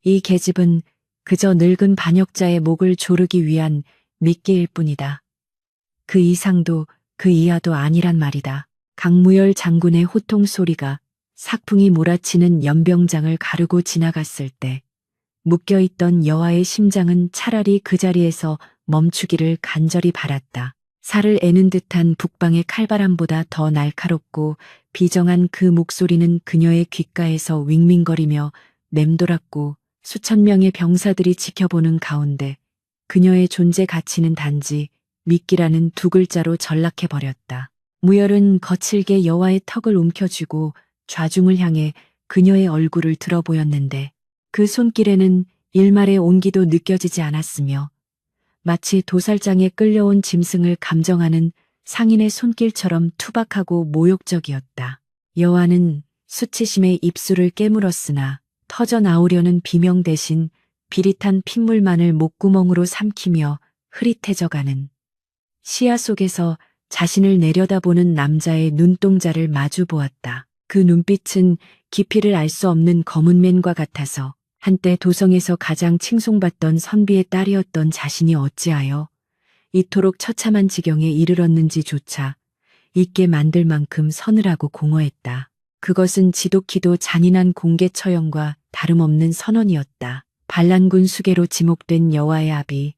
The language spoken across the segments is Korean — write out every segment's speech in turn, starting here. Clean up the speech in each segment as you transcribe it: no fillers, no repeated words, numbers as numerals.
이 계집은 그저 늙은 반역자의 목을 조르기 위한 미끼일 뿐이다. 그 이상도 그 이하도 아니란 말이다. 강무열 장군의 호통 소리가 삭풍이 몰아치는 연병장을 가르고 지나갔을 때 묶여있던 여아의 심장은 차라리 그 자리에서 멈추기를 간절히 바랐다. 살을 애는 듯한 북방의 칼바람보다 더 날카롭고 비정한 그 목소리는 그녀의 귓가에서 윙윙거리며 맴돌았고 수천 명의 병사들이 지켜보는 가운데 그녀의 존재 가치는 단지 미끼라는 두 글자로 전락해버렸다. 무열은 거칠게 여와의 턱을 움켜쥐고 좌중을 향해 그녀의 얼굴을 들어보였는데 그 손길에는 일말의 온기도 느껴지지 않았으며 마치 도살장에 끌려온 짐승을 감정하는 상인의 손길처럼 투박하고 모욕적이었다. 여와는 수치심에 입술을 깨물었으나 터져나오려는 비명 대신 비릿한 핏물만을 목구멍으로 삼키며 흐릿해져가는 시야 속에서 자신을 내려다보는 남자의 눈동자를 마주 보았다. 그 눈빛은 깊이를 알 수 없는 검은맨과 같아서 한때 도성에서 가장 칭송받던 선비의 딸이었던 자신이 어찌하여 이토록 처참한 지경에 이르렀는지조차 잊게 만들 만큼 서늘하고 공허했다. 그것은 지독히도 잔인한 공개 처형과 다름없는 선언이었다. 반란군 수계로 지목된 여와의 아비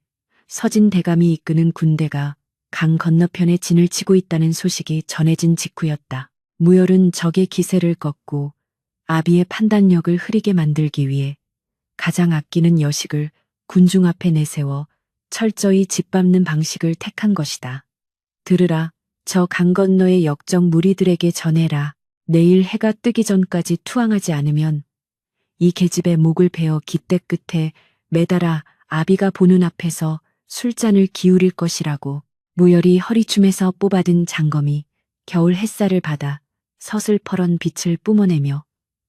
서진 대감이 이끄는 군대가 강 건너편에 진을 치고 있다는 소식이 전해진 직후였다. 무열은 적의 기세를 꺾고 아비의 판단력을 흐리게 만들기 위해 가장 아끼는 여식을 군중 앞에 내세워 철저히 짓밟는 방식을 택한 것이다. 들으라, 저 강 건너의 역적 무리들에게 전해라. 내일 해가 뜨기 전까지 투항하지 않으면 이 계집의 목을 베어 깃대 끝에 매달아 아비가 보는 앞에서 술잔을 기울일 것이라고. 무열이 허리춤에서 뽑아든 장검이 겨울 햇살을 받아 서슬퍼런 빛을 뿜어내며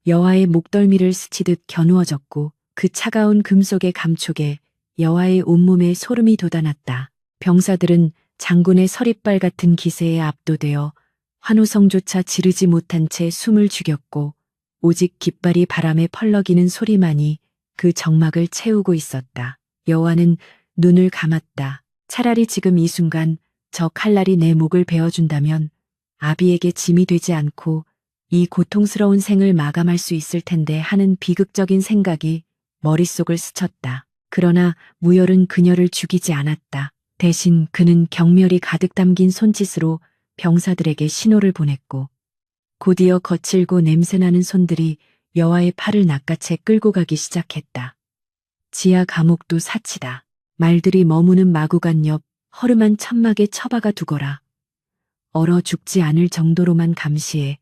여와의 목덜미를 스치듯 겨누어졌고 그 차가운 금속의 감촉에 여와의 온몸에 소름이 돋아났다. 병사들은 장군의 서릿발 같은 기세에 압도되어 환호성조차 지르지 못한 채 숨을 죽였고 오직 깃발이 바람에 펄럭이는 소리만이 그 정막을 채우고 있었다. 여와는 눈을 감았다. 차라리 지금 이 순간 저 칼날이 내 목을 베어준다면 아비에게 짐이 되지 않고 이 고통스러운 생을 마감할 수 있을 텐데 하는 비극적인 생각이 머릿속을 스쳤다. 그러나 무열은 그녀를 죽이지 않았다. 대신 그는 경멸이 가득 담긴 손짓으로 병사들에게 신호를 보냈고 곧이어 거칠고 냄새나는 손들이 여와의 팔을 낚아채 끌고 가기 시작했다. 지하 감옥도 사치다. 말들이 머무는 마구간 옆 허름한 천막에 처박아 두거라. 얼어 죽지 않을 정도로만 감시해.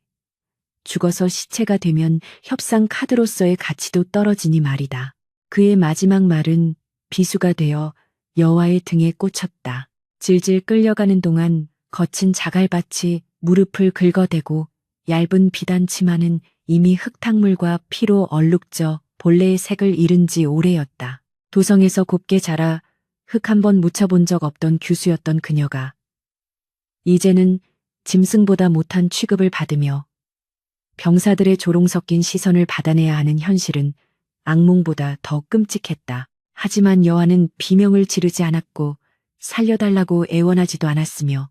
죽어서 시체가 되면 협상 카드로서의 가치도 떨어지니 말이다. 그의 마지막 말은 비수가 되어 여와의 등에 꽂혔다. 질질 끌려가는 동안 거친 자갈밭이 무릎을 긁어대고 얇은 비단 치마는 이미 흙탕물과 피로 얼룩져 본래의 색을 잃은 지 오래였다. 도성에서 곱게 자라 흙 한 번 묻혀본 적 없던 규수였던 그녀가 이제는 짐승보다 못한 취급을 받으며 병사들의 조롱 섞인 시선을 받아내야 하는 현실은 악몽보다 더 끔찍했다. 하지만 여아는 비명을 지르지 않았고 살려달라고 애원하지도 않았으며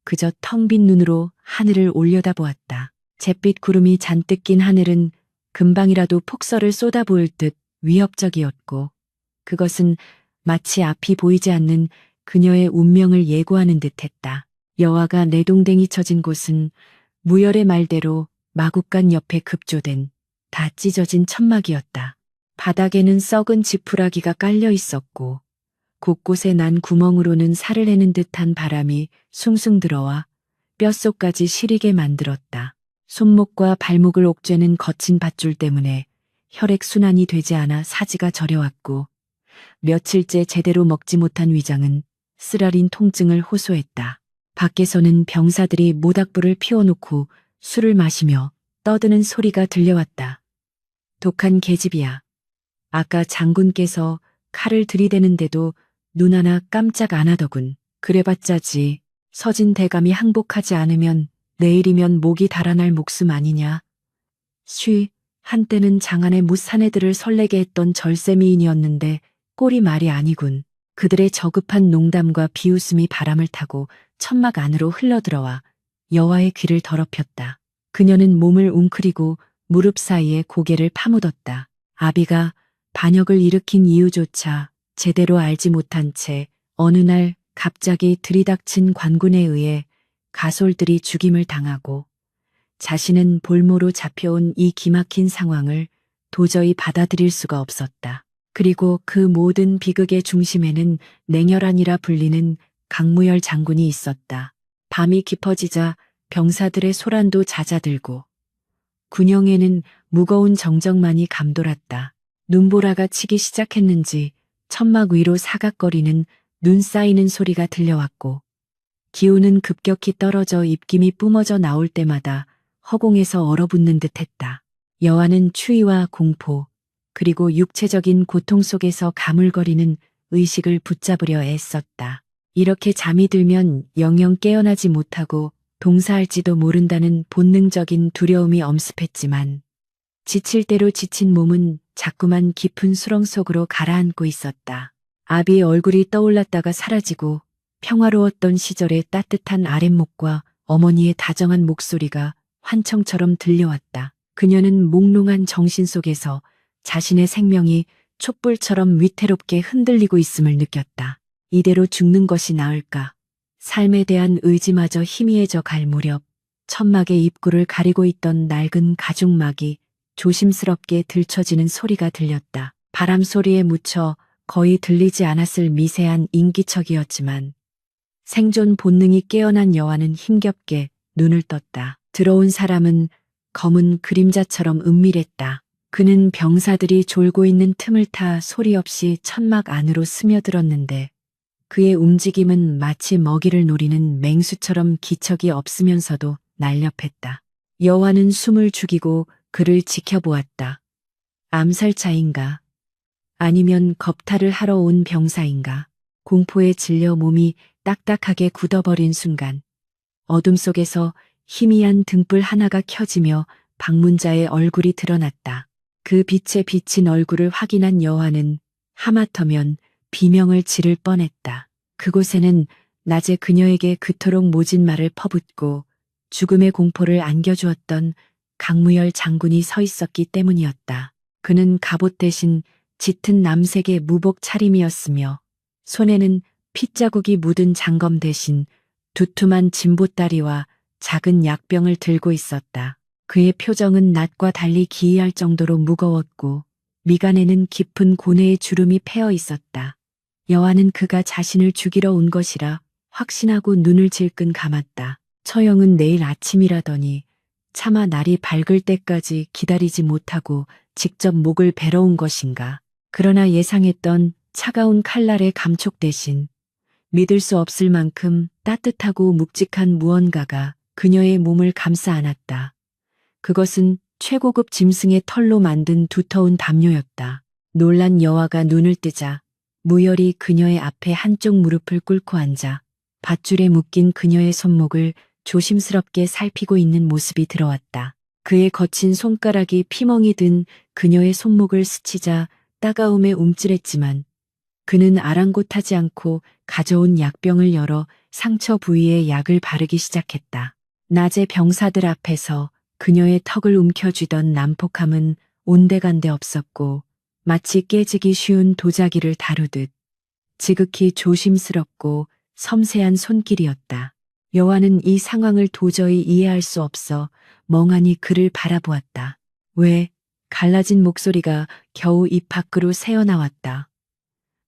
그저 텅 빈 눈으로 하늘을 올려다보았다. 잿빛 구름이 잔뜩 낀 하늘은 금방이라도 폭설을 쏟아부을 듯 위협적이었고 그것은 마치 앞이 보이지 않는 그녀의 운명을 예고하는 듯했다. 여아가 내동댕이 쳐진 곳은 무열의 말대로 마구간 옆에 급조된 다 찢어진 천막이었다. 바닥에는 썩은 지푸라기가 깔려 있었고 곳곳에 난 구멍으로는 살을 해는 듯한 바람이 숭숭 들어와 뼛속까지 시리게 만들었다. 손목과 발목을 옥죄는 거친 밧줄 때문에 혈액순환이 되지 않아 사지가 저려왔고 며칠째 제대로 먹지 못한 위장은 쓰라린 통증을 호소했다. 밖에서는 병사들이 모닥불을 피워놓고 술을 마시며 떠드는 소리가 들려왔다. 독한 계집이야. 아까 장군께서 칼을 들이대는데도 눈 하나 깜짝 안 하더군. 그래봤자지. 서진 대감이 항복하지 않으면 내일이면 목이 달아날 목숨 아니냐. 쉬, 한때는 장안의 무사내들을 설레게 했던 절세미인이었는데 꼴이 말이 아니군. 그들의 저급한 농담과 비웃음이 바람을 타고 천막 안으로 흘러들어와 여와의 귀를 더럽혔다. 그녀는 몸을 웅크리고 무릎 사이에 고개를 파묻었다. 아비가 반역을 일으킨 이유조차 제대로 알지 못한 채 어느 날 갑자기 들이닥친 관군에 의해 가솔들이 죽임을 당하고 자신은 볼모로 잡혀온 이 기막힌 상황을 도저히 받아들일 수가 없었다. 그리고 그 모든 비극의 중심에는 냉혈한이라 불리는 강무열 장군이 있었다. 밤이 깊어지자 병사들의 소란도 잦아들고 군영에는 무거운 정적만이 감돌았다. 눈보라가 치기 시작했는지 천막 위로 사각거리는 눈 쌓이는 소리가 들려왔고 기온은 급격히 떨어져 입김이 뿜어져 나올 때마다 허공에서 얼어붙는 듯했다. 여와는 추위와 공포 그리고 육체적인 고통 속에서 가물거리는 의식을 붙잡으려 애썼다. 이렇게 잠이 들면 영영 깨어나지 못하고 동사할지도 모른다는 본능적인 두려움이 엄습했지만 지칠 대로 지친 몸은 자꾸만 깊은 수렁 속으로 가라앉고 있었다. 아비의 얼굴이 떠올랐다가 사라지고 평화로웠던 시절의 따뜻한 아랫목과 어머니의 다정한 목소리가 환청처럼 들려왔다. 그녀는 몽롱한 정신 속에서 자신의 생명이 촛불처럼 위태롭게 흔들리고 있음을 느꼈다. 이대로 죽는 것이 나을까? 삶에 대한 의지마저 희미해져 갈 무렵 천막의 입구를 가리고 있던 낡은 가죽막이 조심스럽게 들춰지는 소리가 들렸다. 바람 소리에 묻혀 거의 들리지 않았을 미세한 인기척이었지만 생존 본능이 깨어난 여와는 힘겹게 눈을 떴다. 들어온 사람은 검은 그림자처럼 은밀했다. 그는 병사들이 졸고 있는 틈을 타 소리 없이 천막 안으로 스며들었는데 그의 움직임은 마치 먹이를 노리는 맹수처럼 기척이 없으면서도 날렵했다. 여와는 숨을 죽이고 그를 지켜보았다. 암살자인가? 아니면 겁탈을 하러 온 병사인가? 공포에 질려 몸이 딱딱하게 굳어버린 순간 어둠 속에서 희미한 등불 하나가 켜지며 방문자의 얼굴이 드러났다. 그 빛에 비친 얼굴을 확인한 여와는 하마터면 비명을 지를 뻔했다. 그곳에는 낮에 그녀에게 그토록 모진 말을 퍼붓고 죽음의 공포를 안겨주었던 강무열 장군이 서 있었기 때문이었다. 그는 갑옷 대신 짙은 남색의 무복 차림이었으며 손에는 핏자국이 묻은 장검 대신 두툼한 진보다리와 작은 약병을 들고 있었다. 그의 표정은 낮과 달리 기이할 정도로 무거웠고 미간에는 깊은 고뇌의 주름이 패어 있었다. 여와는 그가 자신을 죽이러 온 것이라 확신하고 눈을 질끈 감았다. 처형은 내일 아침이라더니 차마 날이 밝을 때까지 기다리지 못하고 직접 목을 베러 온 것인가. 그러나 예상했던 차가운 칼날의 감촉 대신 믿을 수 없을 만큼 따뜻하고 묵직한 무언가가 그녀의 몸을 감싸 안았다. 그것은 최고급 짐승의 털로 만든 두터운 담요였다. 놀란 여와가 눈을 뜨자 무열이 그녀의 앞에 한쪽 무릎을 꿇고 앉아 밧줄에 묶인 그녀의 손목을 조심스럽게 살피고 있는 모습이 들어왔다. 그의 거친 손가락이 피멍이 든 그녀의 손목을 스치자 따가움에 움찔했지만 그는 아랑곳하지 않고 가져온 약병을 열어 상처 부위에 약을 바르기 시작했다. 낮에 병사들 앞에서 그녀의 턱을 움켜쥐던 난폭함은 온데간데 없었고 마치 깨지기 쉬운 도자기를 다루듯 지극히 조심스럽고 섬세한 손길이었다. 여와는 이 상황을 도저히 이해할 수 없어 멍하니 그를 바라보았다. 왜? 갈라진 목소리가 겨우 입 밖으로 새어나왔다.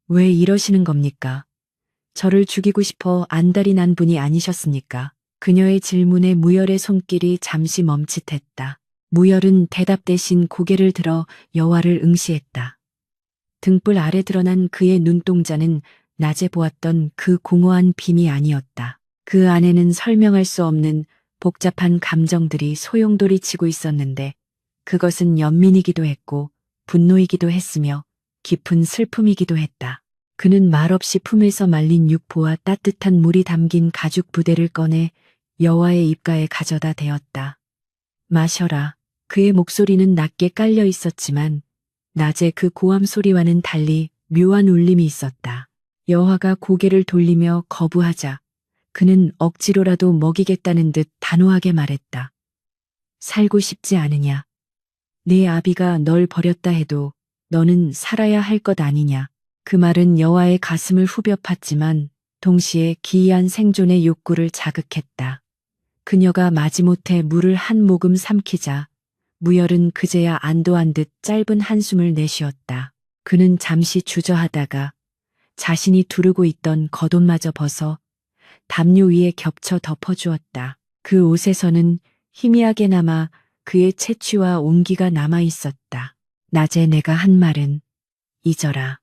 왜 이러시는 겁니까? 저를 죽이고 싶어 안달이 난 분이 아니셨습니까? 그녀의 질문에 무열의 손길이 잠시 멈칫했다. 무열은 대답 대신 고개를 들어 여와를 응시했다. 등불 아래 드러난 그의 눈동자는 낮에 보았던 그 공허한 빔이 아니었다. 그 안에는 설명할 수 없는 복잡한 감정들이 소용돌이치고 있었는데 그것은 연민이기도 했고 분노이기도 했으며 깊은 슬픔이기도 했다. 그는 말없이 품에서 말린 육포와 따뜻한 물이 담긴 가죽 부대를 꺼내 여와의 입가에 가져다 대었다. 마셔라. 그의 목소리는 낮게 깔려 있었지만 낮의 그 고함 소리와는 달리 묘한 울림이 있었다. 여화가 고개를 돌리며 거부하자 그는 억지로라도 먹이겠다는 듯 단호하게 말했다. 살고 싶지 않으냐? 네 아비가 널 버렸다 해도 너는 살아야 할 것 아니냐? 그 말은 여화의 가슴을 후벼 팠지만 동시에 기이한 생존의 욕구를 자극했다. 그녀가 마지못해 물을 한 모금 삼키자 무열은 그제야 안도한 듯 짧은 한숨을 내쉬었다. 그는 잠시 주저하다가 자신이 두르고 있던 겉옷마저 벗어 담요 위에 겹쳐 덮어주었다. 그 옷에서는 희미하게나마 그의 채취와 온기가 남아 있었다. 낮에 내가 한 말은 잊어라.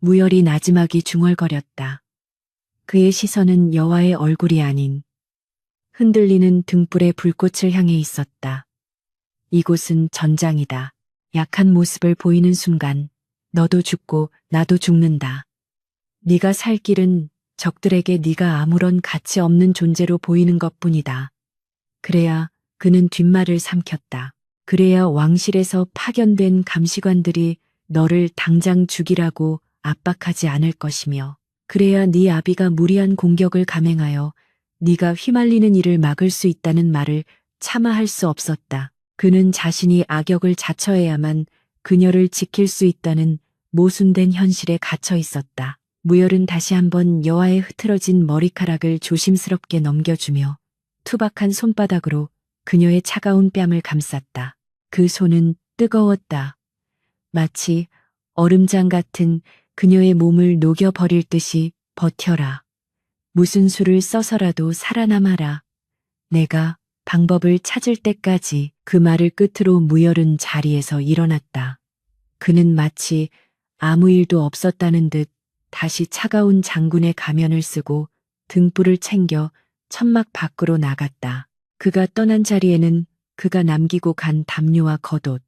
무열이 나지막이 중얼거렸다. 그의 시선은 여화의 얼굴이 아닌 흔들리는 등불의 불꽃을 향해 있었다. 이곳은 전장이다. 약한 모습을 보이는 순간 너도 죽고 나도 죽는다. 네가 살 길은 적들에게 네가 아무런 가치 없는 존재로 보이는 것뿐이다. 그래야 그는 뒷말을 삼켰다. 그래야 왕실에서 파견된 감시관들이 너를 당장 죽이라고 압박하지 않을 것이며 그래야 네 아비가 무리한 공격을 감행하여 네가 휘말리는 일을 막을 수 있다는 말을 차마 할 수 없었다. 그는 자신이 악역을 자처해야만 그녀를 지킬 수 있다는 모순된 현실에 갇혀 있었다. 무열은 다시 한번 여화의 흐트러진 머리카락을 조심스럽게 넘겨주며 투박한 손바닥으로 그녀의 차가운 뺨을 감쌌다. 그 손은 뜨거웠다. 마치 얼음장 같은 그녀의 몸을 녹여버릴 듯이 버텨라. 무슨 수를 써서라도 살아남아라. 내가 방법을 찾을 때까지. 그 말을 끝으로 무열은 자리에서 일어났다. 그는 마치 아무 일도 없었다는 듯 다시 차가운 장군의 가면을 쓰고 등불을 챙겨 천막 밖으로 나갔다. 그가 떠난 자리에는 그가 남기고 간 담요와 겉옷,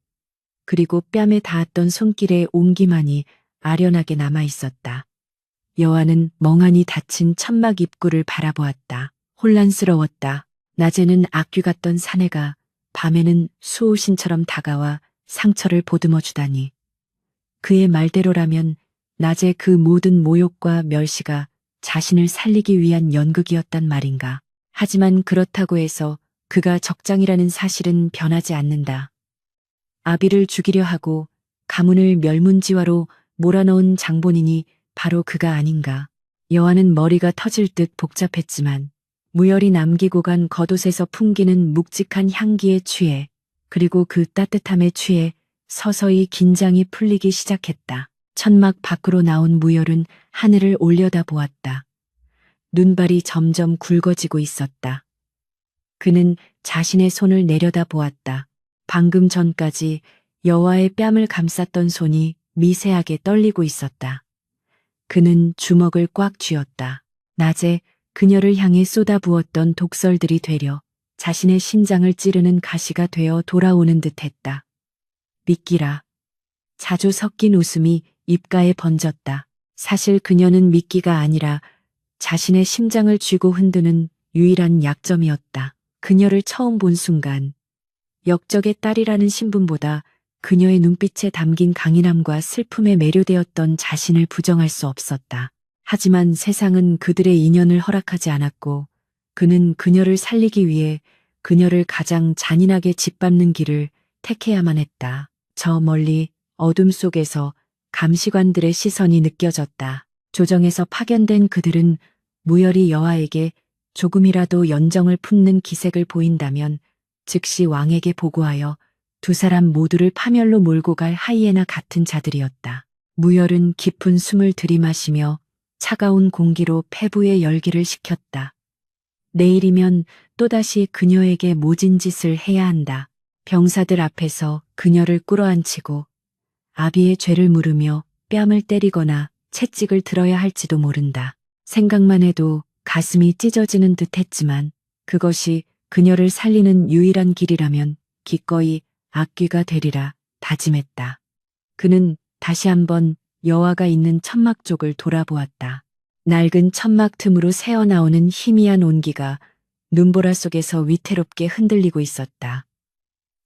그리고 뺨에 닿았던 손길의 온기만이 아련하게 남아 있었다. 여화는 멍하니 닫힌 천막 입구를 바라보았다. 혼란스러웠다. 낮에는 악귀 같던 사내가 밤에는 수호신처럼 다가와 상처를 보듬어 주다니. 그의 말대로라면 낮에 그 모든 모욕과 멸시가 자신을 살리기 위한 연극이었단 말인가. 하지만 그렇다고 해서 그가 적장이라는 사실은 변하지 않는다. 아비를 죽이려 하고 가문을 멸문지화로 몰아넣은 장본인이 바로 그가 아닌가. 여화는 머리가 터질 듯 복잡했지만 무열이 남기고 간 겉옷에서 풍기는 묵직한 향기에 취해 그리고 그 따뜻함에 취해 서서히 긴장이 풀리기 시작했다. 천막 밖으로 나온 무열은 하늘을 올려다보았다. 눈발이 점점 굵어지고 있었다. 그는 자신의 손을 내려다보았다. 방금 전까지 여화의 뺨을 감쌌던 손이 미세하게 떨리고 있었다. 그는 주먹을 꽉 쥐었다. 낮에 그녀를 향해 쏟아부었던 독설들이 되려 자신의 심장을 찌르는 가시가 되어 돌아오는 듯했다. 미끼라. 자주 섞인 웃음이 입가에 번졌다. 사실 그녀는 미끼가 아니라 자신의 심장을 쥐고 흔드는 유일한 약점이었다. 그녀를 처음 본 순간 역적의 딸이라는 신분보다 그녀의 눈빛에 담긴 강인함과 슬픔에 매료되었던 자신을 부정할 수 없었다. 하지만 세상은 그들의 인연을 허락하지 않았고 그는 그녀를 살리기 위해 그녀를 가장 잔인하게 짓밟는 길을 택해야만 했다. 저 멀리 어둠 속에서 감시관들의 시선이 느껴졌다. 조정에서 파견된 그들은 무열이 여화에게 조금이라도 연정을 품는 기색을 보인다면 즉시 왕에게 보고하여 두 사람 모두를 파멸로 몰고 갈 하이에나 같은 자들이었다. 무열은 깊은 숨을 들이마시며 차가운 공기로 폐부의 열기를 식혔다. 내일이면 또다시 그녀에게 모진 짓을 해야 한다. 병사들 앞에서 그녀를 꿇어앉히고 아비의 죄를 물으며 뺨을 때리거나 채찍을 들어야 할지도 모른다. 생각만 해도 가슴이 찢어지는 듯 했지만 그것이 그녀를 살리는 유일한 길이라면 기꺼이 악귀가 되리라 다짐했다. 그는 다시 한번 여화가 있는 천막 쪽을 돌아보았다. 낡은 천막 틈으로 새어나오는 희미한 온기가 눈보라 속에서 위태롭게 흔들리고 있었다.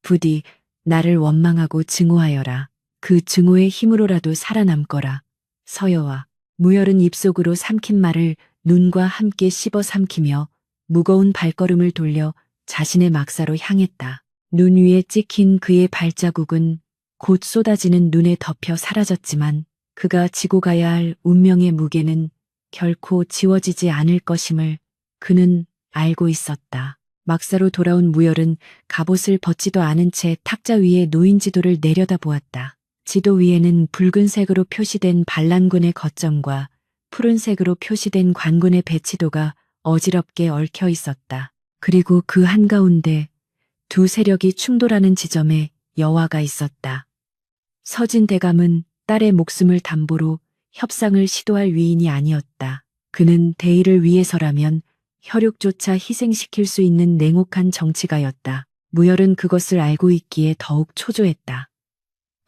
부디 나를 원망하고 증오하여라. 그 증오의 힘으로라도 살아남거라. 서여와 무열은 입속으로 삼킨 말을 눈과 함께 씹어 삼키며 무거운 발걸음을 돌려 자신의 막사로 향했다. 눈 위에 찍힌 그의 발자국은 곧 쏟아지는 눈에 덮여 사라졌지만 그가 지고 가야 할 운명의 무게는 결코 지워지지 않을 것임을 그는 알고 있었다. 막사로 돌아온 무열은 갑옷을 벗지도 않은 채 탁자 위에 놓인 지도를 내려다보았다. 지도 위에는 붉은색으로 표시된 반란군의 거점과 푸른색으로 표시된 관군의 배치도가 어지럽게 얽혀 있었다. 그리고 그 한가운데 두 세력이 충돌하는 지점에 여화가 있었다. 서진 대감은 딸의 목숨을 담보로 협상을 시도할 위인이 아니었다. 그는 대의를 위해서라면 혈육조차 희생시킬 수 있는 냉혹한 정치가였다. 무열은 그것을 알고 있기에 더욱 초조했다.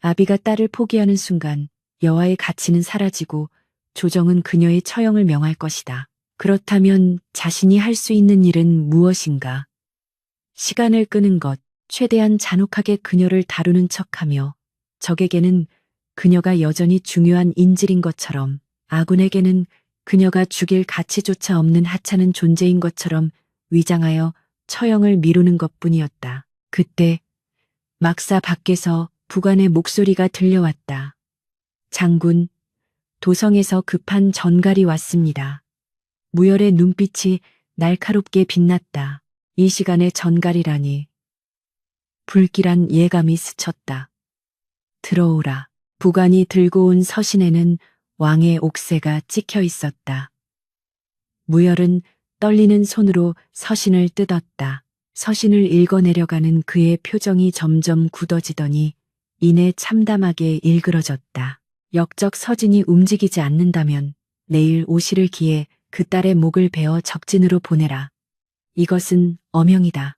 아비가 딸을 포기하는 순간 여화의 가치는 사라지고 조정은 그녀의 처형을 명할 것이다. 그렇다면 자신이 할 수 있는 일은 무엇인가? 시간을 끄는 것, 최대한 잔혹하게 그녀를 다루는 척하며 적에게는 그녀가 여전히 중요한 인질인 것처럼 아군에게는 그녀가 죽일 가치조차 없는 하찮은 존재인 것처럼 위장하여 처형을 미루는 것뿐이었다. 그때 막사 밖에서 부관의 목소리가 들려왔다. 장군, 도성에서 급한 전갈이 왔습니다. 무열의 눈빛이 날카롭게 빛났다. 이 시간에 전갈이라니. 불길한 예감이 스쳤다. 들어오라. 부관이 들고 온 서신에는 왕의 옥새가 찍혀 있었다. 무열은 떨리는 손으로 서신을 뜯었다. 서신을 읽어내려가는 그의 표정이 점점 굳어지더니 이내 참담하게 일그러졌다. 역적 서진이 움직이지 않는다면 내일 오시를 기해 그 딸의 목을 베어 적진으로 보내라. 이것은 어명이다.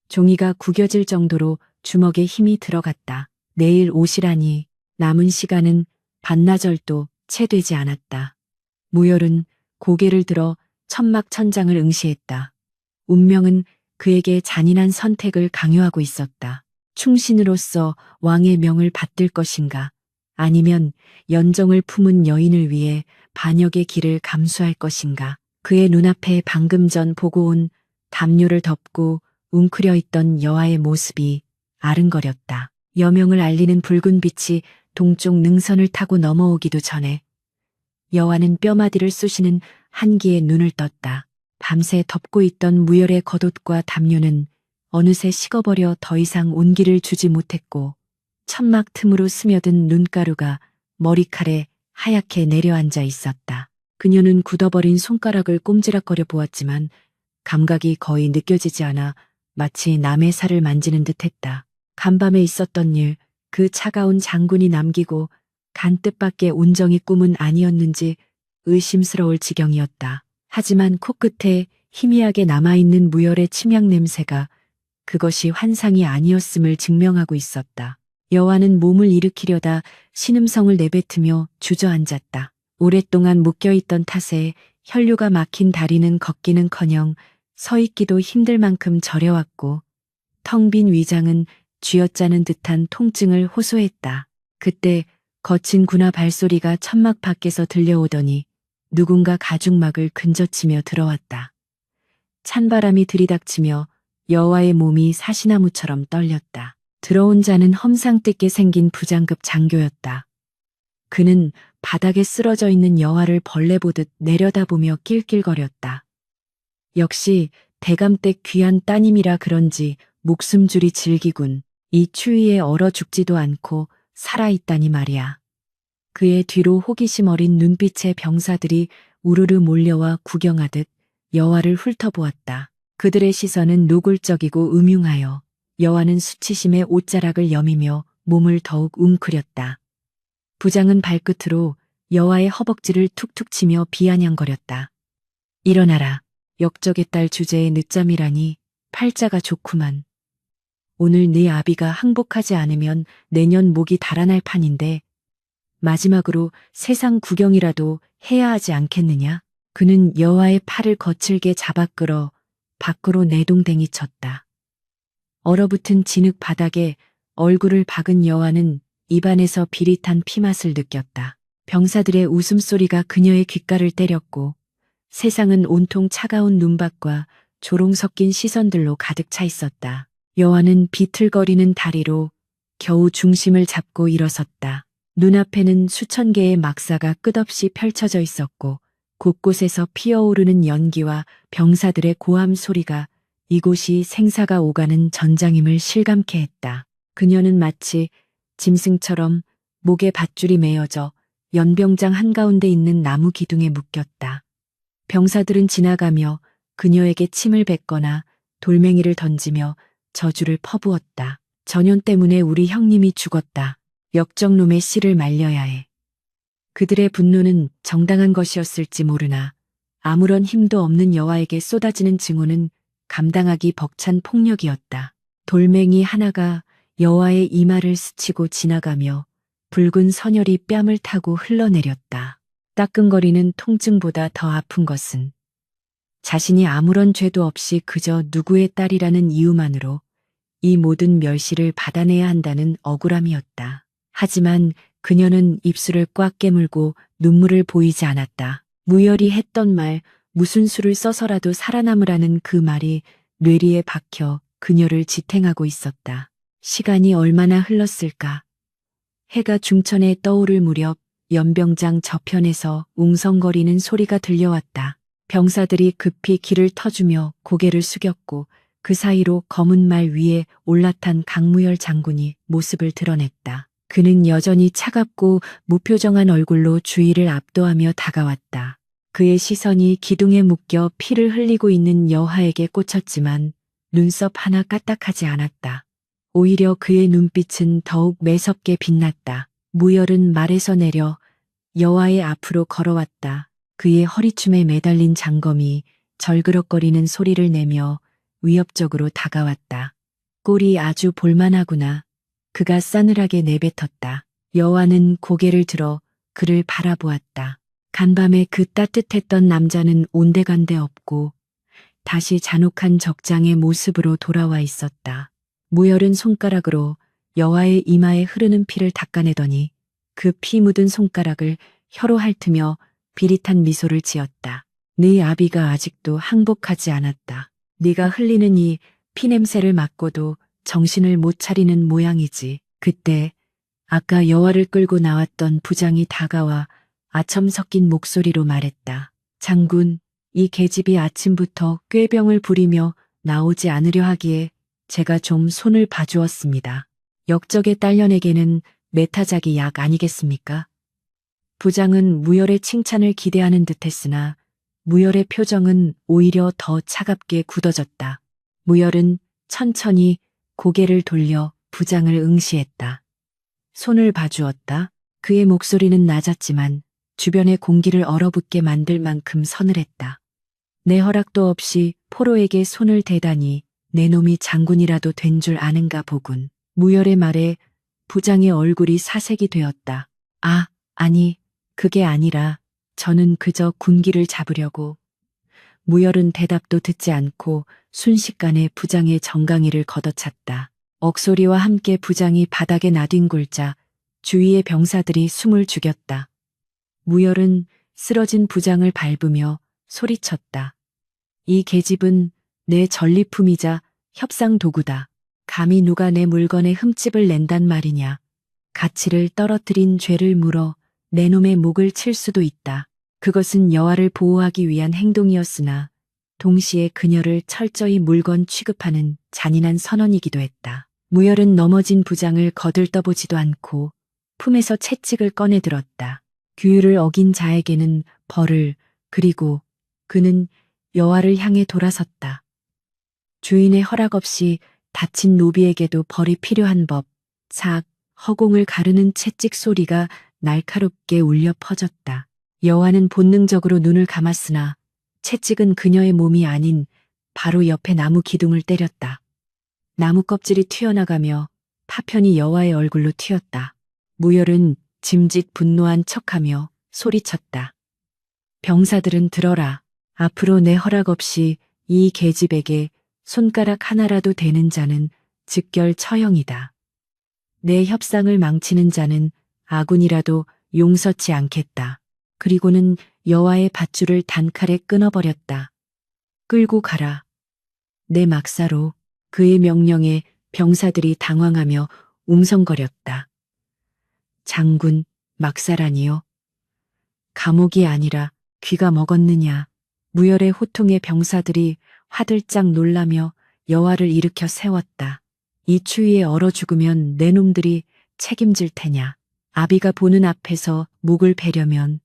종이가 구겨질 정도로 주먹에 힘이 들어갔다. 내일 오시라니 남은 시간은 반나절도 채 되지 않았다. 무열은 고개를 들어 천막천장을 응시했다. 운명은 그에게 잔인한 선택을 강요하고 있었다. 충신으로서 왕의 명을 받들 것인가, 아니면 연정을 품은 여인을 위해 반역의 길을 감수할 것인가. 그의 눈앞에 방금 전 보고 온 담요를 덮고 웅크려 있던 여아의 모습이 아른거렸다. 여명을 알리는 붉은 빛이 동쪽 능선을 타고 넘어오기도 전에 여아는 뼈마디를 쑤시는 한기에 눈을 떴다. 밤새 덮고 있던 무열의 겉옷과 담요는 어느새 식어버려 더 이상 온기를 주지 못했고 천막 틈으로 스며든 눈가루가 머리칼에 하얗게 내려앉아 있었다. 그녀는 굳어버린 손가락을 꼼지락거려 보았지만 감각이 거의 느껴지지 않아 마치 남의 살을 만지는 듯했다. 간밤에 있었던 일, 그 차가운 장군이 남기고 간 뜻밖의 온정이 꿈은 아니었는지 의심스러울 지경이었다. 하지만 코끝에 희미하게 남아있는 무열의 침향 냄새가 그것이 환상이 아니었음을 증명하고 있었다. 여아는 몸을 일으키려다 신음성을 내뱉으며 주저앉았다. 오랫동안 묶여있던 탓에 혈류가 막힌 다리는 걷기는커녕 서 있기도 힘들 만큼 저려왔고 텅 빈 위장은 쥐어짜는 듯한 통증을 호소했다. 그때 거친 군화 발소리가 천막 밖에서 들려오더니 누군가 가죽막을 근저치며 들어왔다. 찬바람이 들이닥치며 여호와의 몸이 사시나무처럼 떨렸다. 들어온 자는 험상궂게 생긴 부장급 장교였다. 그는 바닥에 쓰러져 있는 여호와를 벌레 보듯 내려다보며 낄낄거렸다. 역시 대감댁 귀한 따님이라 그런지 목숨줄이 질기군. 이 추위에 얼어 죽지도 않고 살아있다니 말이야. 그의 뒤로 호기심 어린 눈빛의 병사들이 우르르 몰려와 구경하듯 여호와를 훑어보았다. 그들의 시선은 노골적이고 음흉하여 여호와는 수치심에 옷자락을 여미며 몸을 더욱 웅크렸다. 부장은 발끝으로 여호와의 허벅지를 툭툭 치며 비아냥거렸다. 일어나라. 역적의 딸 주제에 늦잠이라니 팔자가 좋구만. 오늘 네 아비가 항복하지 않으면 내년 목이 달아날 판인데 마지막으로 세상 구경이라도 해야 하지 않겠느냐? 그는 여호와의 팔을 거칠게 잡아 끌어 밖으로 내동댕이 쳤다. 얼어붙은 진흙 바닥에 얼굴을 박은 여호와는 입안에서 비릿한 피맛을 느꼈다. 병사들의 웃음소리가 그녀의 귓가를 때렸고 세상은 온통 차가운 눈밭과 조롱 섞인 시선들로 가득 차 있었다. 여호와는 비틀거리는 다리로 겨우 중심을 잡고 일어섰다. 눈앞에는 수천 개의 막사가 끝없이 펼쳐져 있었고 곳곳에서 피어오르는 연기와 병사들의 고함 소리가 이곳이 생사가 오가는 전장임을 실감케 했다. 그녀는 마치 짐승처럼 목에 밧줄이 매어져 연병장 한가운데 있는 나무 기둥에 묶였다. 병사들은 지나가며 그녀에게 침을 뱉거나 돌멩이를 던지며 저주를 퍼부었다. 전염 때문에 우리 형님이 죽었다. 역적놈의 씨를 말려야 해. 그들의 분노는 정당한 것이었을지 모르나 아무런 힘도 없는 여호와에게 쏟아지는 증오는 감당하기 벅찬 폭력이었다. 돌멩이 하나가 여호와의 이마를 스치고 지나가며 붉은 선혈이 뺨을 타고 흘러내렸다. 따끔거리는 통증보다 더 아픈 것은 자신이 아무런 죄도 없이 그저 누구의 딸이라는 이유만으로 이 모든 멸시를 받아내야 한다는 억울함이었다. 하지만 그녀는 입술을 꽉 깨물고 눈물을 보이지 않았다. 무열이 했던 말, 무슨 수를 써서라도 살아남으라는 그 말이 뇌리에 박혀 그녀를 지탱하고 있었다. 시간이 얼마나 흘렀을까? 해가 중천에 떠오를 무렵 연병장 저편에서 웅성거리는 소리가 들려왔다. 병사들이 급히 길을 터주며 고개를 숙였고 그 사이로 검은 말 위에 올라탄 강무열 장군이 모습을 드러냈다. 그는 여전히 차갑고 무표정한 얼굴로 주위를 압도하며 다가왔다. 그의 시선이 기둥에 묶여 피를 흘리고 있는 여호와에게 꽂혔지만 눈썹 하나 까딱하지 않았다. 오히려 그의 눈빛은 더욱 매섭게 빛났다. 무열은 말에서 내려 여호와의 앞으로 걸어왔다. 그의 허리춤에 매달린 장검이 절그럭거리는 소리를 내며 위협적으로 다가왔다. 꼴이 아주 볼만하구나. 그가 싸늘하게 내뱉었다. 여호와는 고개를 들어 그를 바라보았다. 간밤에 그 따뜻했던 남자는 온데간데 없고 다시 잔혹한 적장의 모습으로 돌아와 있었다. 무열은 손가락으로 여호와의 이마에 흐르는 피를 닦아내더니 그 피 묻은 손가락을 혀로 핥으며 비릿한 미소를 지었다. 네 아비가 아직도 항복하지 않았다. 네가 흘리는 이 피냄새를 맡고도 정신을 못 차리는 모양이지. 그때 아까 여호와를 끌고 나왔던 부장이 다가와 아첨 섞인 목소리로 말했다. 장군, 이 계집이 아침부터 꾀병을 부리며 나오지 않으려 하기에 제가 좀 손을 봐주었습니다. 역적의 딸년에게는 메타작이 약 아니겠습니까? 부장은 무열의 칭찬을 기대하는 듯했으나 무열의 표정은 오히려 더 차갑게 굳어졌다. 무열은 천천히 고개를 돌려 부장을 응시했다. 손을 봐주었다. 그의 목소리는 낮았지만 주변의 공기를 얼어붙게 만들 만큼 서늘했다. 내 허락도 없이 포로에게 손을 대다니 내 놈이 장군이라도 된 줄 아는가 보군. 무열의 말에 부장의 얼굴이 사색이 되었다. 아, 아니, 그게 아니라 저는 그저 군기를 잡으려고. 무열은 대답도 듣지 않고 순식간에 부장의 정강이를 걷어찼다. 억소리와 함께 부장이 바닥에 나뒹굴자 주위의 병사들이 숨을 죽였다. 무열은 쓰러진 부장을 밟으며 소리쳤다. 이 계집은 내 전리품이자 협상 도구다. 감히 누가 내 물건에 흠집을 낸단 말이냐. 가치를 떨어뜨린 죄를 물어 내 놈의 목을 칠 수도 있다. 그것은 여호와를 보호하기 위한 행동이었으나 동시에 그녀를 철저히 물건 취급하는 잔인한 선언이기도 했다. 무열은 넘어진 부장을 거들떠보지도 않고 품에서 채찍을 꺼내 들었다. 규율을 어긴 자에게는 벌을, 그리고 그는 여호와를 향해 돌아섰다. 주인의 허락 없이 다친 노비에게도 벌이 필요한 법, 삭, 허공을 가르는 채찍 소리가 날카롭게 울려 퍼졌다. 여호와는 본능적으로 눈을 감았으나 채찍은 그녀의 몸이 아닌 바로 옆에 나무 기둥을 때렸다. 나무 껍질이 튀어나가며 파편이 여호와의 얼굴로 튀었다. 무열은 짐짓 분노한 척하며 소리쳤다. 병사들은 들어라. 앞으로 내 허락 없이 이 계집에게 손가락 하나라도 대는 자는 즉결 처형이다. 내 협상을 망치는 자는 아군이라도 용서치 않겠다. 그리고는 여와의 밧줄을 단칼에 끊어버렸다. 끌고 가라. 내 막사로. 그의 명령에 병사들이 당황하며 웅성거렸다. 장군, 막사라니요? 감옥이 아니라 귀가 먹었느냐. 무열의 호통에 병사들이 화들짝 놀라며 여와를 일으켜 세웠다. 이 추위에 얼어 죽으면 내 놈들이 책임질 테냐. 아비가 보는 앞에서 목을 베려면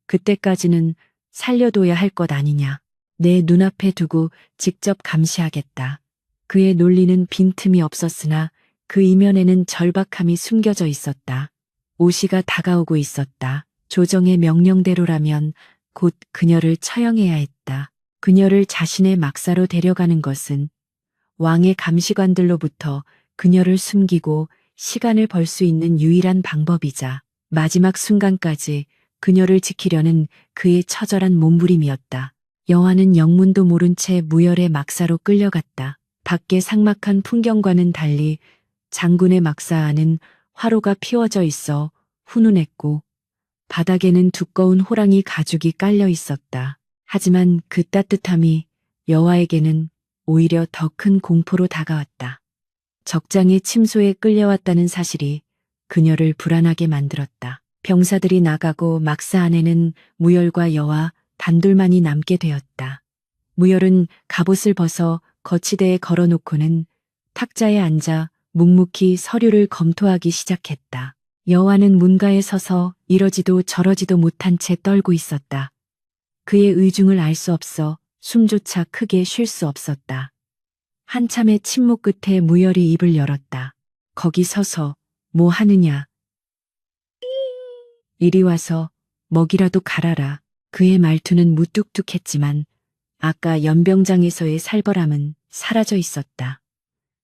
그때까지는 살려둬야 할 것 아니냐. 내 눈앞에 두고 직접 감시하겠다. 그의 논리는 빈틈이 없었으나 그 이면에는 절박함이 숨겨져 있었다. 오시가 다가오고 있었다. 조정의 명령대로라면 곧 그녀를 처형해야 했다. 그녀를 자신의 막사로 데려가는 것은 왕의 감시관들로부터 그녀를 숨기고 시간을 벌 수 있는 유일한 방법이자 마지막 순간까지 그녀를 지키려는 그의 처절한 몸부림이었다. 여와는 영문도 모른 채 무열의 막사로 끌려갔다. 밖의 삭막한 풍경과는 달리 장군의 막사 안은 화로가 피워져 있어 훈훈했고 바닥에는 두꺼운 호랑이 가죽이 깔려 있었다. 하지만 그 따뜻함이 여와에게는 오히려 더 큰 공포로 다가왔다. 적장의 침소에 끌려왔다는 사실이 그녀를 불안하게 만들었다. 병사들이 나가고 막사 안에는 무열과 여와 단둘만이 남게 되었다. 무열은 갑옷을 벗어 거치대에 걸어놓고는 탁자에 앉아 묵묵히 서류를 검토하기 시작했다. 여와는 문가에 서서 이러지도 저러지도 못한 채 떨고 있었다. 그의 의중을 알 수 없어 숨조차 크게 쉴 수 없었다. 한참의 침묵 끝에 무열이 입을 열었다. 거기 서서 뭐 하느냐. 이리 와서 먹이라도 갈아라. 그의 말투는 무뚝뚝했지만 아까 연병장에서의 살벌함은 사라져 있었다.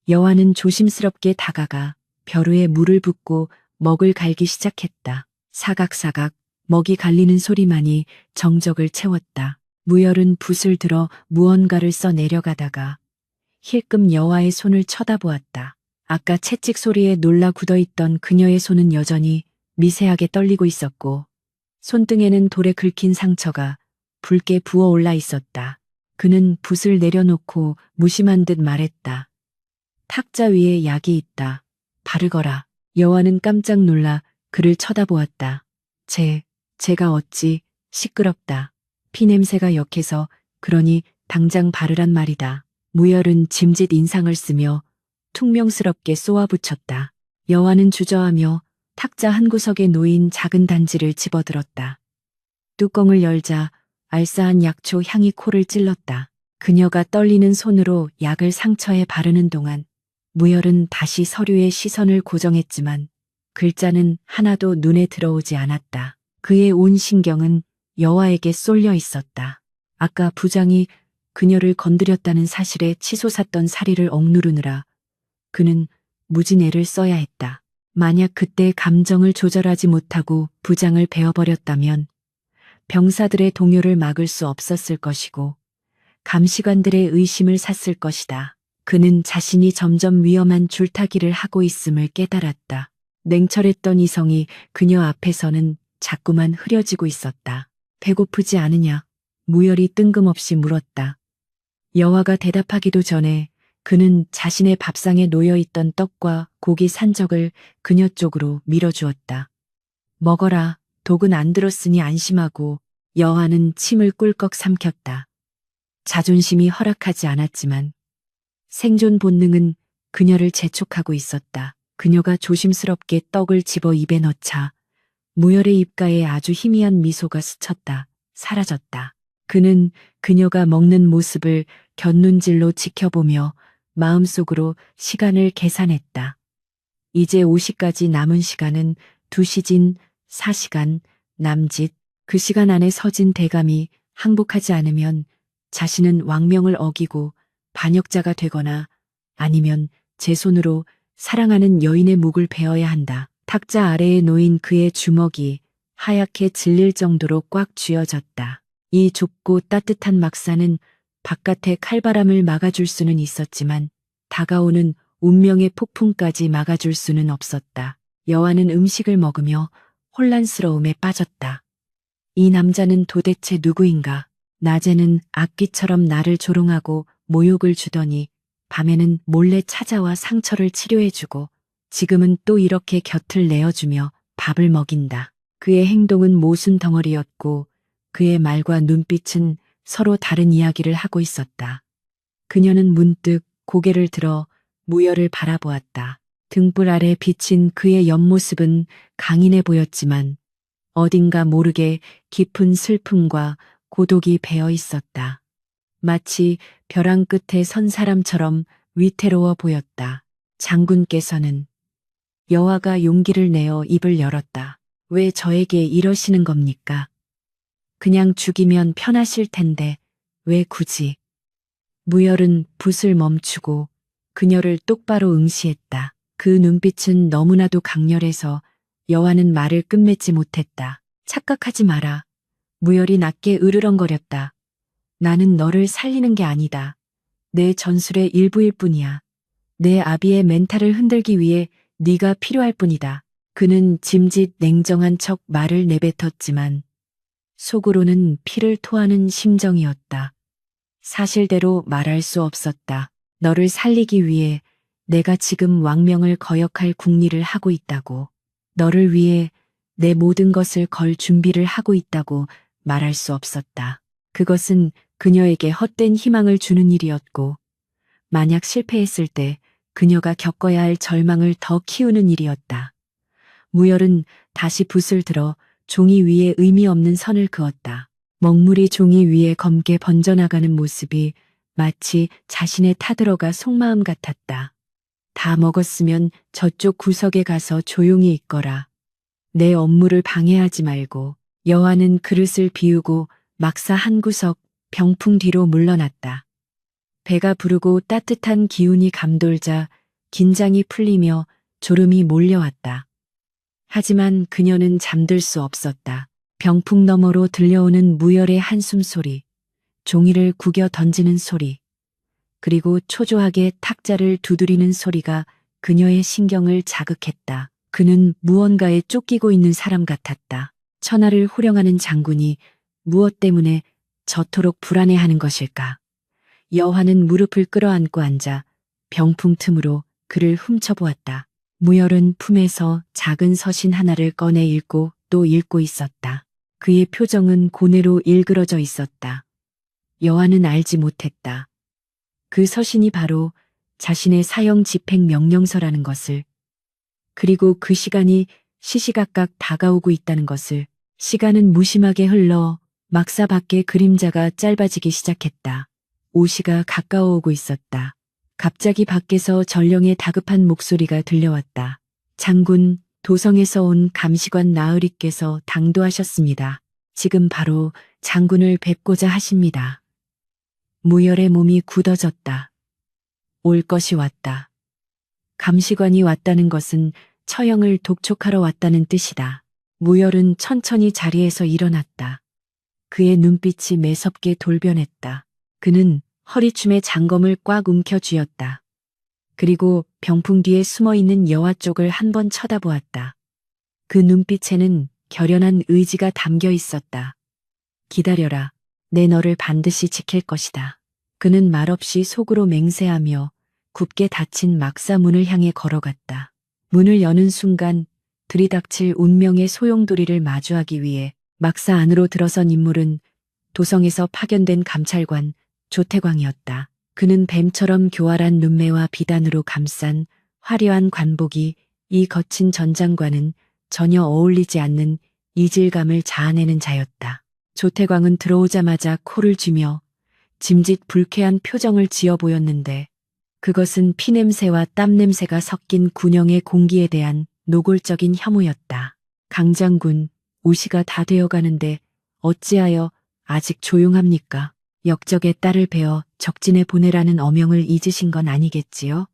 여와는 조심스럽게 다가가 벼루에 물을 붓고 먹을 갈기 시작했다. 사각사각 먹이 갈리는 소리만이 정적을 채웠다. 무열은 붓을 들어 무언가를 써 내려가다가 힐끔 여와의 손을 쳐다보았다. 아까 채찍 소리에 놀라 굳어있던 그녀의 손은 여전히 미세하게 떨리고 있었고 손등에는 돌에 긁힌 상처가 붉게 부어올라 있었다. 그는 붓을 내려놓고 무심한 듯 말했다. 탁자 위에 약이 있다. 바르거라. 여와는 깜짝 놀라 그를 쳐다보았다. 제가 어찌 시끄럽다. 피냄새가 역해서 그러니 당장 바르란 말이다. 무열은 짐짓 인상을 쓰며 퉁명스럽게 쏘아붙였다. 여와는 주저하며 탁자 한 구석에 놓인 작은 단지를 집어들었다. 뚜껑을 열자 알싸한 약초 향이 코를 찔렀다. 그녀가 떨리는 손으로 약을 상처에 바르는 동안 무열은 다시 서류에 시선을 고정했지만 글자는 하나도 눈에 들어오지 않았다. 그의 온 신경은 여와에게 쏠려 있었다. 아까 부장이 그녀를 건드렸다는 사실에 치솟았던 사리를 억누르느라 그는 무진애를 써야 했다. 만약 그때 감정을 조절하지 못하고 부장을 베어버렸다면 병사들의 동요를 막을 수 없었을 것이고 감시관들의 의심을 샀을 것이다. 그는 자신이 점점 위험한 줄타기를 하고 있음을 깨달았다. 냉철했던 이성이 그녀 앞에서는 자꾸만 흐려지고 있었다. 배고프지 않으냐? 무열이 뜬금없이 물었다. 여와가 대답하기도 전에 그는 자신의 밥상에 놓여있던 떡과 고기 산적을 그녀 쪽으로 밀어주었다. 먹어라. 독은 안 들었으니 안심하고. 여와는 침을 꿀꺽 삼켰다. 자존심이 허락하지 않았지만 생존 본능은 그녀를 재촉하고 있었다. 그녀가 조심스럽게 떡을 집어 입에 넣자 무열의 입가에 아주 희미한 미소가 스쳤다. 사라졌다. 그는 그녀가 먹는 모습을 곁눈질로 지켜보며 마음속으로 시간을 계산했다. 이제 5시까지 남은 시간은 2시진 4시간 남짓. 그 시간 안에 서진 대감이 항복하지 않으면 자신은 왕명을 어기고 반역자가 되거나 아니면 제 손으로 사랑하는 여인의 목을 베어야 한다. 탁자 아래에 놓인 그의 주먹이 하얗게 질릴 정도로 꽉 쥐어졌다. 이 좁고 따뜻한 막사는 바깥의 칼바람을 막아줄 수는 있었지만 다가오는 운명의 폭풍까지 막아줄 수는 없었다. 여아는 음식을 먹으며 혼란스러움에 빠졌다. 이 남자는 도대체 누구인가? 낮에는 악귀처럼 나를 조롱하고 모욕을 주더니 밤에는 몰래 찾아와 상처를 치료해주고 지금은 또 이렇게 곁을 내어주며 밥을 먹인다. 그의 행동은 모순 덩어리였고 그의 말과 눈빛은 서로 다른 이야기를 하고 있었다. 그녀는 문득 고개를 들어 무열을 바라보았다. 등불 아래 비친 그의 옆모습은 강인해 보였지만 어딘가 모르게 깊은 슬픔과 고독이 배어 있었다. 마치 벼랑 끝에 선 사람처럼 위태로워 보였다. 장군께서는 여아가 용기를 내어 입을 열었다. 왜 저에게 이러시는 겁니까? 그냥 죽이면 편하실 텐데 왜 굳이? 무열은 붓을 멈추고 그녀를 똑바로 응시했다. 그 눈빛은 너무나도 강렬해서 여아는 말을 끝맺지 못했다. 착각하지 마라. 무열이 낮게 으르렁거렸다. 나는 너를 살리는 게 아니다. 내 전술의 일부일 뿐이야. 내 아비의 멘탈을 흔들기 위해 네가 필요할 뿐이다. 그는 짐짓 냉정한 척 말을 내뱉었지만 속으로는 피를 토하는 심정이었다. 사실대로 말할 수 없었다. 너를 살리기 위해 내가 지금 왕명을 거역할 궁리를 하고 있다고. 너를 위해 내 모든 것을 걸 준비를 하고 있다고 말할 수 없었다. 그것은 그녀에게 헛된 희망을 주는 일이었고, 만약 실패했을 때 그녀가 겪어야 할 절망을 더 키우는 일이었다. 무열은 다시 붓을 들어 종이 위에 의미 없는 선을 그었다. 먹물이 종이 위에 검게 번져나가는 모습이 마치 자신의 타들어가 속마음 같았다. 다 먹었으면 저쪽 구석에 가서 조용히 있거라. 내 업무를 방해하지 말고. 여아는 그릇을 비우고 막사 한 구석 병풍 뒤로 물러났다. 배가 부르고 따뜻한 기운이 감돌자 긴장이 풀리며 졸음이 몰려왔다. 하지만 그녀는 잠들 수 없었다. 병풍 너머로 들려오는 무열의 한숨 소리, 종이를 구겨 던지는 소리, 그리고 초조하게 탁자를 두드리는 소리가 그녀의 신경을 자극했다. 그는 무언가에 쫓기고 있는 사람 같았다. 천하를 호령하는 장군이 무엇 때문에 저토록 불안해하는 것일까? 여화는 무릎을 끌어안고 앉아 병풍 틈으로 그를 훔쳐보았다. 무열은 품에서 작은 서신 하나를 꺼내 읽고 또 읽고 있었다. 그의 표정은 고뇌로 일그러져 있었다. 여화는 알지 못했다. 그 서신이 바로 자신의 사형 집행 명령서라는 것을, 그리고 그 시간이 시시각각 다가오고 있다는 것을. 시간은 무심하게 흘러 막사 밖에 그림자가 짧아지기 시작했다. 오시가 가까워오고 있었다. 갑자기 밖에서 전령의 다급한 목소리가 들려왔다. 장군, 도성에서 온 감시관 나으리께서 당도하셨습니다. 지금 바로 장군을 뵙고자 하십니다. 무열의 몸이 굳어졌다. 올 것이 왔다. 감시관이 왔다는 것은 처형을 독촉하러 왔다는 뜻이다. 무열은 천천히 자리에서 일어났다. 그의 눈빛이 매섭게 돌변했다. 그는 허리춤에 장검을 꽉 움켜쥐었다. 그리고 병풍 뒤에 숨어있는 여화 쪽을 한번 쳐다보았다. 그 눈빛에는 결연한 의지가 담겨 있었다. 기다려라. 내 너를 반드시 지킬 것이다. 그는 말없이 속으로 맹세하며 굳게 닫힌 막사 문을 향해 걸어갔다. 문을 여는 순간 들이닥칠 운명의 소용돌이를 마주하기 위해 막사 안으로 들어선 인물은 도성에서 파견된 감찰관 조태광이었다. 그는 뱀처럼 교활한 눈매와 비단으로 감싼 화려한 관복이 이 거친 전장과는 전혀 어울리지 않는 이질감을 자아내는 자였다. 조태광은 들어오자마자 코를 쥐며 짐짓 불쾌한 표정을 지어 보였는데 그것은 피냄새와 땀냄새가 섞인 군영의 공기에 대한 노골적인 혐오였다. 강장군, 오시가 다 되어가는데 어찌하여 아직 조용합니까? 역적의 딸을 베어 적진에 보내라는 어명을 잊으신 건 아니겠지요?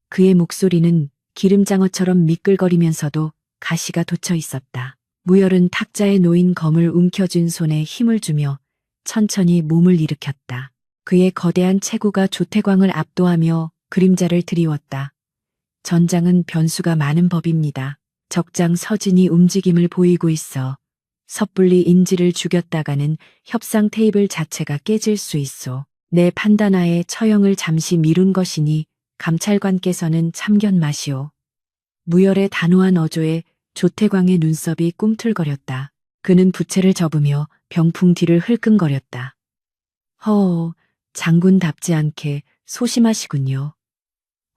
그의 목소리는 기름장어처럼 미끌거리면서도 가시가 돋쳐 있었다. 무열은 탁자에 놓인 검을 움켜쥔 손에 힘을 주며 천천히 몸을 일으켰다. 그의 거대한 체구가 조태광을 압도하며 그림자를 드리웠다. 전장은 변수가 많은 법입니다. 적장 서진이 움직임을 보이고 있어 섣불리 인지를 죽였다가는 협상 테이블 자체가 깨질 수 있어. 내 판단하에 처형을 잠시 미룬 것이니 감찰관께서는 참견 마시오. 무열의 단호한 어조에 조태광의 눈썹이 꿈틀거렸다. 그는 부채를 접으며 병풍 뒤를 흘끔거렸다. 허, 장군답지 않게 소심하시군요.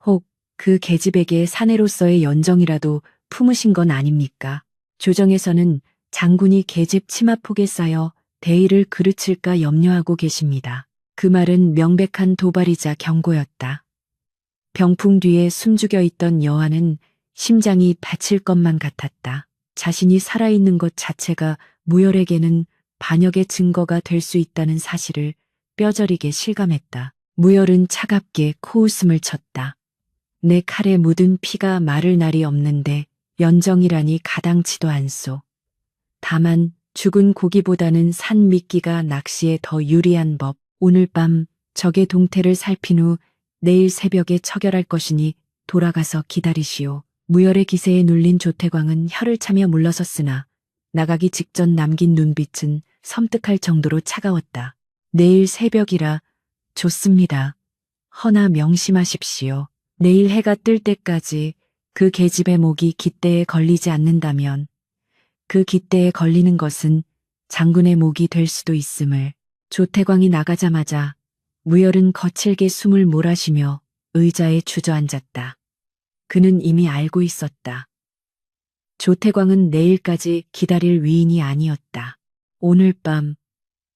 혹 그 계집에게 사내로서의 연정이라도 품으신 건 아닙니까? 조정에서는 장군이 계집 치마폭에 쌓여 대의를 그르칠까 염려하고 계십니다. 그 말은 명백한 도발이자 경고였다. 병풍 뒤에 숨죽여 있던 여아는 심장이 다칠 것만 같았다. 자신이 살아있는 것 자체가 무열에게는 반역의 증거가 될 수 있다는 사실을 뼈저리게 실감했다. 무열은 차갑게 코웃음을 쳤다. 내 칼에 묻은 피가 마를 날이 없는데 연정이라니 가당치도 않소. 다만 죽은 고기보다는 산 미끼가 낚시에 더 유리한 법. 오늘 밤 적의 동태를 살핀 후 내일 새벽에 처결할 것이니 돌아가서 기다리시오. 무열의 기세에 눌린 조태광은 혀를 차며 물러섰으나 나가기 직전 남긴 눈빛은 섬뜩할 정도로 차가웠다. 내일 새벽이라 좋습니다. 허나 명심하십시오. 내일 해가 뜰 때까지 그 계집의 목이 깃대에 걸리지 않는다면 그 깃대에 걸리는 것은 장군의 목이 될 수도 있음을. 조태광이 나가자마자 무열은 거칠게 숨을 몰아쉬며 의자에 주저앉았다. 그는 이미 알고 있었다. 조태광은 내일까지 기다릴 위인이 아니었다. 오늘 밤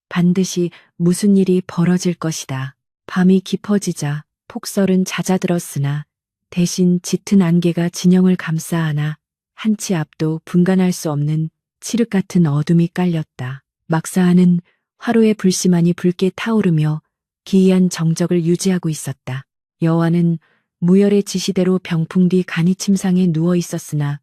반드시 무슨 일이 벌어질 것이다. 밤이 깊어지자 폭설은 잦아들었으나 대신 짙은 안개가 진영을 감싸 안아 한치 앞도 분간할 수 없는 칠흑 같은 어둠이 깔렸다. 막사하는 화로의 불씨만이 붉게 타오르며 기이한 정적을 유지하고 있었다. 여호와는 무열의 지시대로 병풍 뒤 간이 침상에 누워 있었으나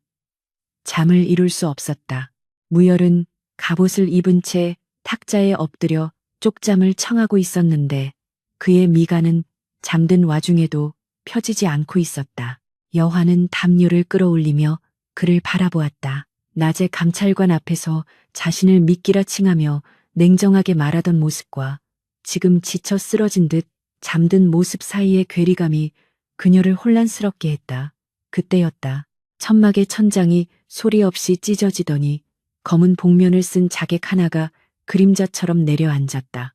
잠을 이룰 수 없었다. 무열은 갑옷을 입은 채 탁자에 엎드려 쪽잠을 청하고 있었는데 그의 미간은 잠든 와중에도 펴지지 않고 있었다. 여화는 담요를 끌어올리며 그를 바라보았다. 낮에 감찰관 앞에서 자신을 미끼라 칭하며 냉정하게 말하던 모습과 지금 지쳐 쓰러진 듯 잠든 모습 사이의 괴리감이 그녀를 혼란스럽게 했다. 그때였다. 천막의 천장이 소리 없이 찢어지더니 검은 복면을 쓴 자객 하나가 그림자처럼 내려앉았다.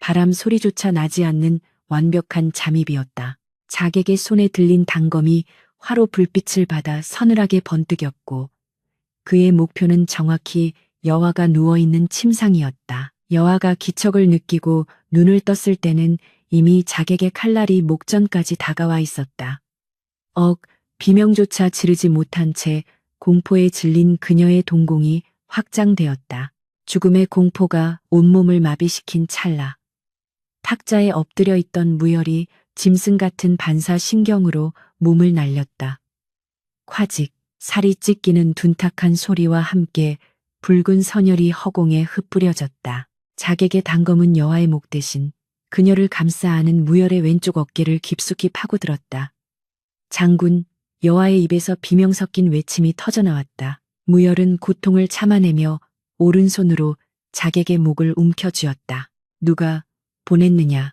바람 소리조차 나지 않는 완벽한 잠입이었다. 자객의 손에 들린 단검이 화로 불빛을 받아 서늘하게 번뜩였고 그의 목표는 정확히 여화가 누워있는 침상이었다. 여화가 기척을 느끼고 눈을 떴을 때는 이미 자객의 칼날이 목전까지 다가와 있었다. 비명조차 지르지 못한 채 공포에 질린 그녀의 동공이 확장되었다. 죽음의 공포가 온몸을 마비시킨 찰나. 탁자에 엎드려 있던 무열이 짐승 같은 반사신경으로 몸을 날렸다. 콰직, 살이 찢기는 둔탁한 소리와 함께 붉은 선혈이 허공에 흩뿌려졌다. 자객의 단검은 여화의 목 대신 그녀를 감싸 안은 무열의 왼쪽 어깨를 깊숙이 파고들었다. 장군, 여화의 입에서 비명 섞인 외침이 터져나왔다. 무열은 고통을 참아내며 오른손으로 자객의 목을 움켜쥐었다. 누가 보냈느냐.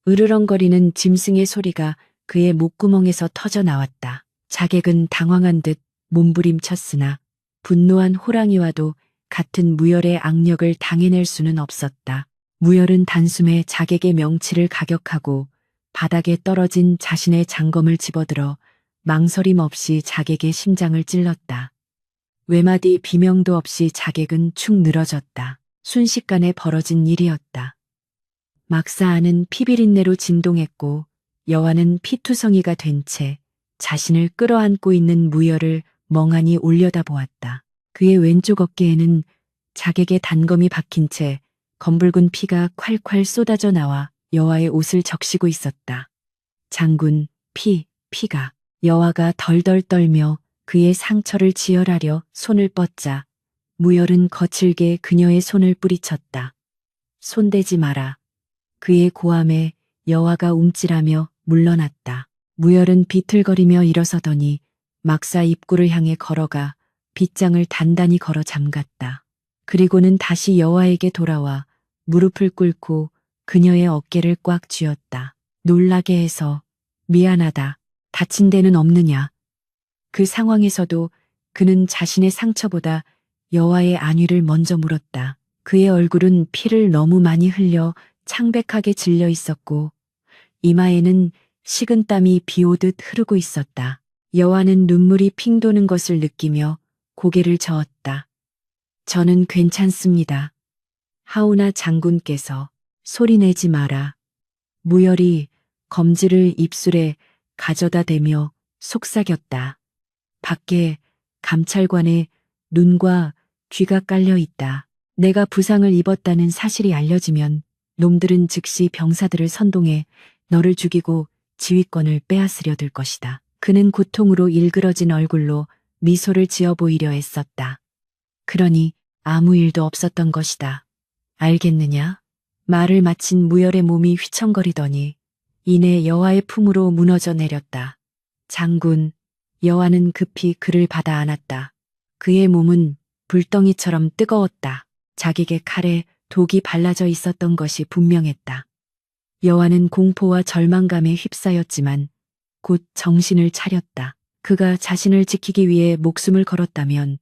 으르렁거리는 짐승의 소리가 그의 목구멍에서 터져나왔다. 자객은 당황한 듯 몸부림쳤으나 분노한 호랑이와도 같은 무열의 악력을 당해낼 수는 없었다. 무열은 단숨에 자객의 명치를 가격하고 바닥에 떨어진 자신의 장검을 집어들어 망설임 없이 자객의 심장을 찔렀다. 외마디 비명도 없이 자객은 축 늘어졌다. 순식간에 벌어진 일이었다. 막사하는 피비린내로 진동했고 여화는 피투성이가 된 채 자신을 끌어안고 있는 무열을 멍하니 올려다보았다. 그의 왼쪽 어깨에는 자객의 단검이 박힌 채 검붉은 피가 콸콸 쏟아져 나와 여화의 옷을 적시고 있었다. 장군, 피가. 여화가 덜덜 떨며 그의 상처를 지혈하려 손을 뻗자 무열은 거칠게 그녀의 손을 뿌리쳤다. 손대지 마라. 그의 고함에 여화가 움찔하며 물러났다. 무열은 비틀거리며 일어서더니 막사 입구를 향해 걸어가 빗장을 단단히 걸어 잠갔다. 그리고는 다시 여와에게 돌아와 무릎을 꿇고 그녀의 어깨를 꽉 쥐었다. 놀라게 해서 미안하다. 다친 데는 없느냐. 그 상황에서도 그는 자신의 상처보다 여와의 안위를 먼저 물었다. 그의 얼굴은 피를 너무 많이 흘려 창백하게 질려 있었고 이마에는 식은땀이 비오듯 흐르고 있었다. 여와는 눈물이 핑 도는 것을 느끼며 고개를 저었다. 저는 괜찮습니다. 하오나 장군께서 소리내지 마라. 무열이 검지를 입술에 가져다 대며 속삭였다. 밖에 감찰관의 눈과 귀가 깔려 있다. 내가 부상을 입었다는 사실이 알려지면 놈들은 즉시 병사들을 선동해 너를 죽이고 지휘권을 빼앗으려 들 것이다. 그는 고통으로 일그러진 얼굴로 미소를 지어 보이려 애썼다. 그러니 아무 일도 없었던 것이다. 알겠느냐? 말을 마친 무열의 몸이 휘청거리더니 이내 여와의 품으로 무너져 내렸다. 장군, 여와는 급히 그를 받아 안았다. 그의 몸은 불덩이처럼 뜨거웠다. 자기의 칼에 독이 발라져 있었던 것이 분명했다. 여와는 공포와 절망감에 휩싸였지만 곧 정신을 차렸다. 그가 자신을 지키기 위해 목숨을 걸었다면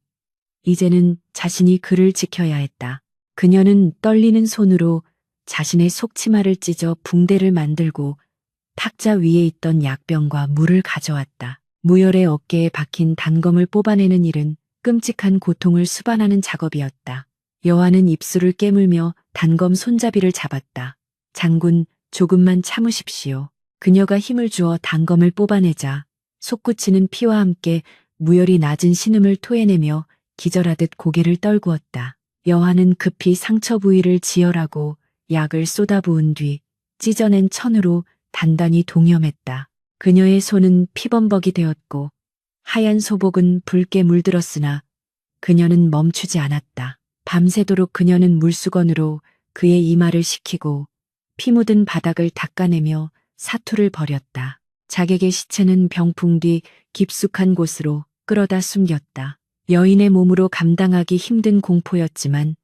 이제는 자신이 그를 지켜야 했다. 그녀는 떨리는 손으로 자신의 속치마를 찢어 붕대를 만들고 탁자 위에 있던 약병과 물을 가져왔다. 무열의 어깨에 박힌 단검을 뽑아내는 일은 끔찍한 고통을 수반하는 작업이었다. 여와는 입술을 깨물며 단검 손잡이를 잡았다. 장군, 조금만 참으십시오. 그녀가 힘을 주어 단검을 뽑아내자 솟구치는 피와 함께 무열이 낮은 신음을 토해내며 기절하듯 고개를 떨구었다. 여와는 급히 상처 부위를 지혈하고 약을 쏟아부은 뒤 찢어낸 천으로 단단히 동염했다. 그녀의 손은 피범벅이 되었고 하얀 소복은 붉게 물들었으나 그녀는 멈추지 않았다. 밤새도록 그녀는 물수건으로 그의 이마를 식히고 피 묻은 바닥을 닦아내며 사투를 벌였다. 자객의 시체는 병풍 뒤 깊숙한 곳으로 끌어다 숨겼다. 여인의 몸으로 감당하기 힘든 공포였지만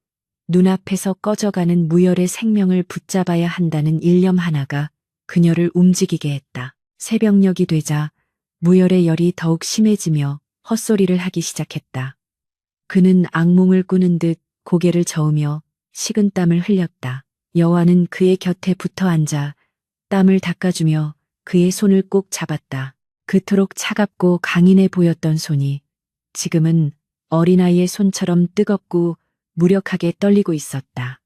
눈앞에서 꺼져가는 무열의 생명을 붙잡아야 한다는 일념 하나가 그녀를 움직이게 했다. 새벽녘이 되자 무열의 열이 더욱 심해지며 헛소리를 하기 시작했다. 그는 악몽을 꾸는 듯 고개를 저으며 식은땀을 흘렸다. 여와는 그의 곁에 붙어 앉아 땀을 닦아주며 그의 손을 꼭 잡았다. 그토록 차갑고 강인해 보였던 손이 지금은 어린아이의 손처럼 뜨겁고 무력하게 떨리고 있었다.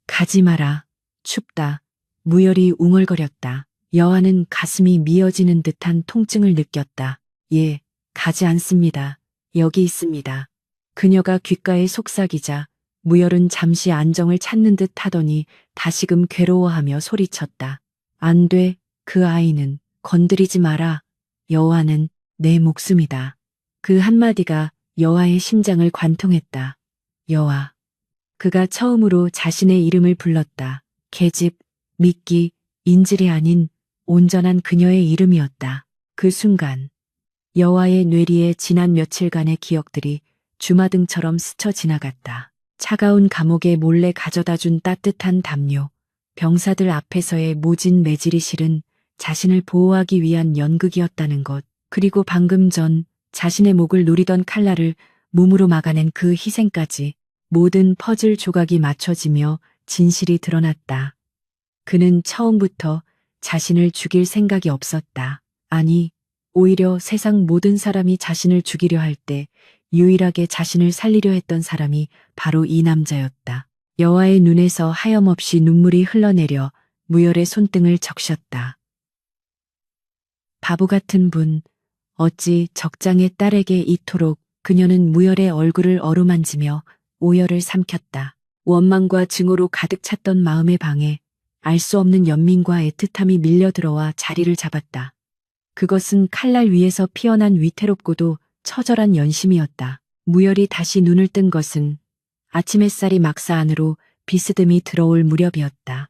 가지 마라. 춥다. 무열이 웅얼거렸다. 여와는 가슴이 미어지는 듯한 통증을 느꼈다. 예, 가지 않습니다. 여기 있습니다. 그녀가 귓가에 속삭이자 무열은 잠시 안정을 찾는 듯 하더니 다시금 괴로워하며 소리쳤다. 안 돼. 그 아이는 건드리지 마라. 여와는 내 목숨이다. 그 한마디가 여와의 심장을 관통했다. 여와. 그가 처음으로 자신의 이름을 불렀다. 계집, 미끼, 인질이 아닌 온전한 그녀의 이름이었다. 그 순간 여와의 뇌리에 지난 며칠간의 기억들이 주마등처럼 스쳐 지나갔다. 차가운 감옥에 몰래 가져다 준 따뜻한 담요, 병사들 앞에서의 모진 매질이 실은 자신을 보호하기 위한 연극이었다는 것, 그리고 방금 전 자신의 목을 노리던 칼날을 몸으로 막아낸 그 희생까지 모든 퍼즐 조각이 맞춰지며 진실이 드러났다. 그는 처음부터 자신을 죽일 생각이 없었다. 아니, 오히려 세상 모든 사람이 자신을 죽이려 할 때 유일하게 자신을 살리려 했던 사람이 바로 이 남자였다. 여와의 눈에서 하염없이 눈물이 흘러내려 무열의 손등을 적셨다. 바보 같은 분, 어찌 적장의 딸에게 이토록. 그녀는 무열의 얼굴을 어루만지며 오열을 삼켰다. 원망과 증오로 가득 찼던 마음의 방에 알 수 없는 연민과 애틋함이 밀려들어와 자리를 잡았다. 그것은 칼날 위에서 피어난 위태롭고도 처절한 연심이었다. 무열이 다시 눈을 뜬 것은 아침 햇살이 막사 안으로 비스듬히 들어올 무렵이었다.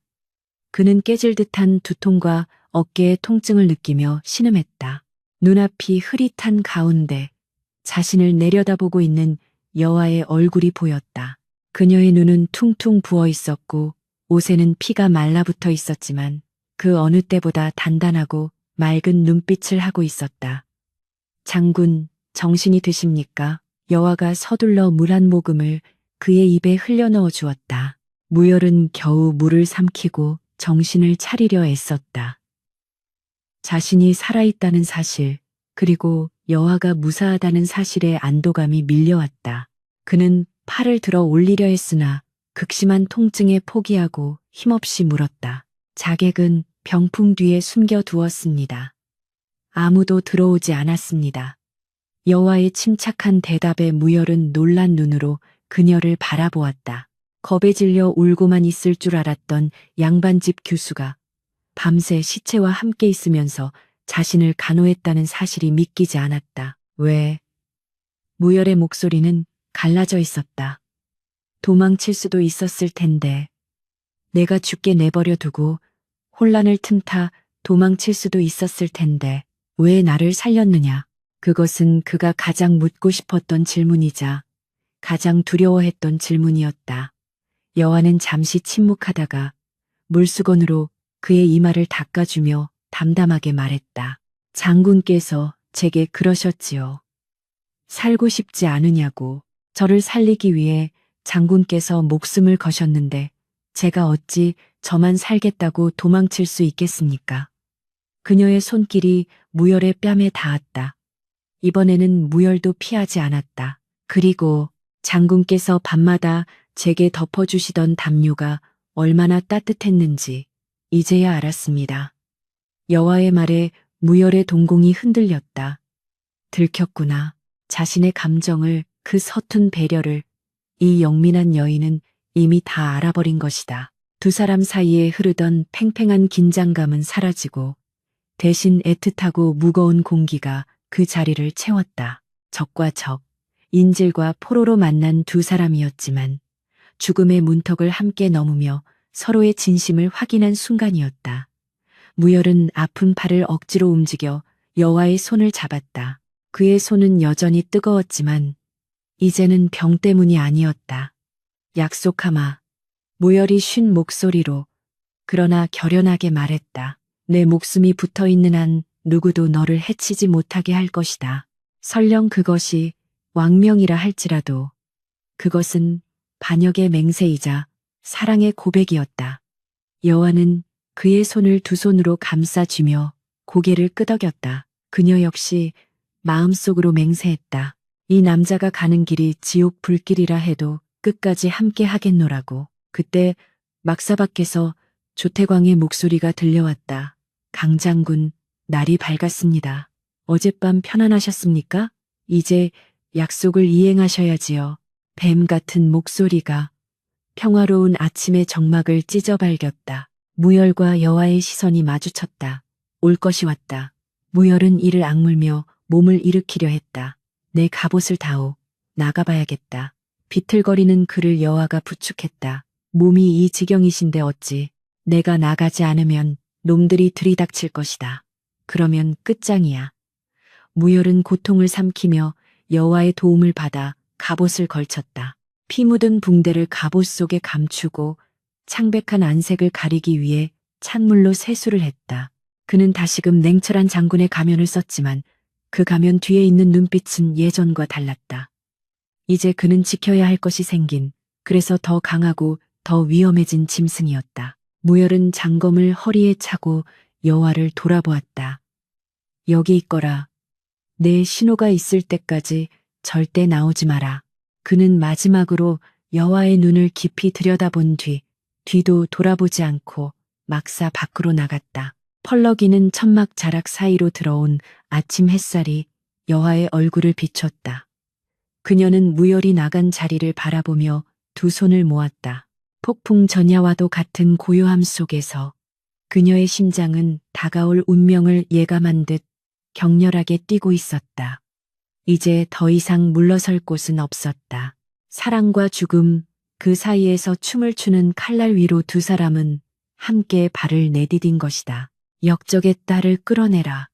그는 깨질 듯한 두통과 어깨에 통증을 느끼며 신음했다. 눈앞이 흐릿한 가운데 자신을 내려다보고 있는 여아의 얼굴이 보였다. 그녀의 눈은 퉁퉁 부어 있었고 옷에는 피가 말라붙어 있었지만 그 어느 때보다 단단하고 맑은 눈빛을 하고 있었다. 장군, 정신이 드십니까? 여아가 서둘러 물 한 모금을 그의 입에 흘려넣어 주었다. 무열은 겨우 물을 삼키고 정신을 차리려 애썼다. 자신이 살아있다는 사실, 그리고 여아가 무사하다는 사실에 안도감이 밀려왔다. 그는 팔을 들어 올리려 했으나 극심한 통증에 포기하고 힘없이 물었다. 자객은 병풍 뒤에 숨겨두었습니다. 아무도 들어오지 않았습니다. 여아의 침착한 대답에 무열은 놀란 눈으로 그녀를 바라보았다. 겁에 질려 울고만 있을 줄 알았던 양반집 교수가 밤새 시체와 함께 있으면서 자신을 간호했다는 사실이 믿기지 않았다. 왜? 무열의 목소리는 갈라져 있었다. 도망칠 수도 있었을 텐데. 내가 죽게 내버려 두고 혼란을 틈타 도망칠 수도 있었을 텐데 왜 나를 살렸느냐? 그것은 그가 가장 묻고 싶었던 질문이자 가장 두려워했던 질문이었다. 여아는 잠시 침묵하다가 물수건으로 그의 이마를 닦아주며 담담하게 말했다. 장군께서 제게 그러셨지요. 살고 싶지 않으냐고. 저를 살리기 위해 장군께서 목숨을 거셨는데 제가 어찌 저만 살겠다고 도망칠 수 있겠습니까? 그녀의 손길이 무열의 뺨에 닿았다. 이번에는 무열도 피하지 않았다. 그리고 장군께서 밤마다 제게 덮어주시던 담요가 얼마나 따뜻했는지 이제야 알았습니다. 여아의 말에 무열의 동공이 흔들렸다. 들켰구나. 자신의 감정을, 그 서툰 배려를 이 영민한 여인은 이미 다 알아버린 것이다. 두 사람 사이에 흐르던 팽팽한 긴장감은 사라지고 대신 애틋하고 무거운 공기가 그 자리를 채웠다. 적과 적, 인질과 포로로 만난 두 사람이었지만 죽음의 문턱을 함께 넘으며 서로의 진심을 확인한 순간이었다. 무열은 아픈 팔을 억지로 움직여 여아의 손을 잡았다. 그의 손은 여전히 뜨거웠지만 이제는 병 때문이 아니었다. 약속하마. 무열이 쉰 목소리로 그러나 결연하게 말했다. 내 목숨이 붙어 있는 한 누구도 너를 해치지 못하게 할 것이다. 설령 그것이 왕명이라 할지라도 그것은 반역의 맹세이자 사랑의 고백이었다. 여아는 그의 손을 두 손으로 감싸쥐며 고개를 끄덕였다. 그녀 역시 마음속으로 맹세했다. 이 남자가 가는 길이 지옥 불길이라 해도 끝까지 함께 하겠노라고. 그때 막사 밖에서 조태광의 목소리가 들려왔다. 강장군, 날이 밝았습니다. 어젯밤 편안하셨습니까? 이제 약속을 이행하셔야지요. 뱀 같은 목소리가 평화로운 아침의 정막을 찢어발겼다. 무열과 여아의 시선이 마주쳤다. 올 것이 왔다. 무열은 이를 악물며 몸을 일으키려 했다. 내 갑옷을 다오. 나가봐야겠다. 비틀거리는 그를 여아가 부축했다. 몸이 이 지경이신데 어찌 내가 나가지 않으면 놈들이 들이닥칠 것이다. 그러면 끝장이야. 무열은 고통을 삼키며 여아의 도움을 받아 갑옷을 걸쳤다. 피 묻은 붕대를 갑옷 속에 감추고 창백한 안색을 가리기 위해 찬물로 세수를 했다. 그는 다시금 냉철한 장군의 가면을 썼지만 그 가면 뒤에 있는 눈빛은 예전과 달랐다. 이제 그는 지켜야 할 것이 생긴, 그래서 더 강하고 더 위험해진 짐승이었다. 무열은 장검을 허리에 차고 여아를 돌아보았다. 여기 있거라. 내 신호가 있을 때까지 절대 나오지 마라. 그는 마지막으로 여아의 눈을 깊이 들여다본 뒤도 돌아보지 않고 막사 밖으로 나갔다. 펄럭이는 천막 자락 사이로 들어온 아침 햇살이 여아의 얼굴을 비췄다. 그녀는 무열이 나간 자리를 바라보며 두 손을 모았다. 폭풍 전야와도 같은 고요함 속에서 그녀의 심장은 다가올 운명을 예감한 듯 격렬하게 뛰고 있었다. 이제 더 이상 물러설 곳은 없었다. 사랑과 죽음, 그 사이에서 춤을 추는 칼날 위로 두 사람은 함께 발을 내디딘 것이다. 역적의 딸을 끌어내라.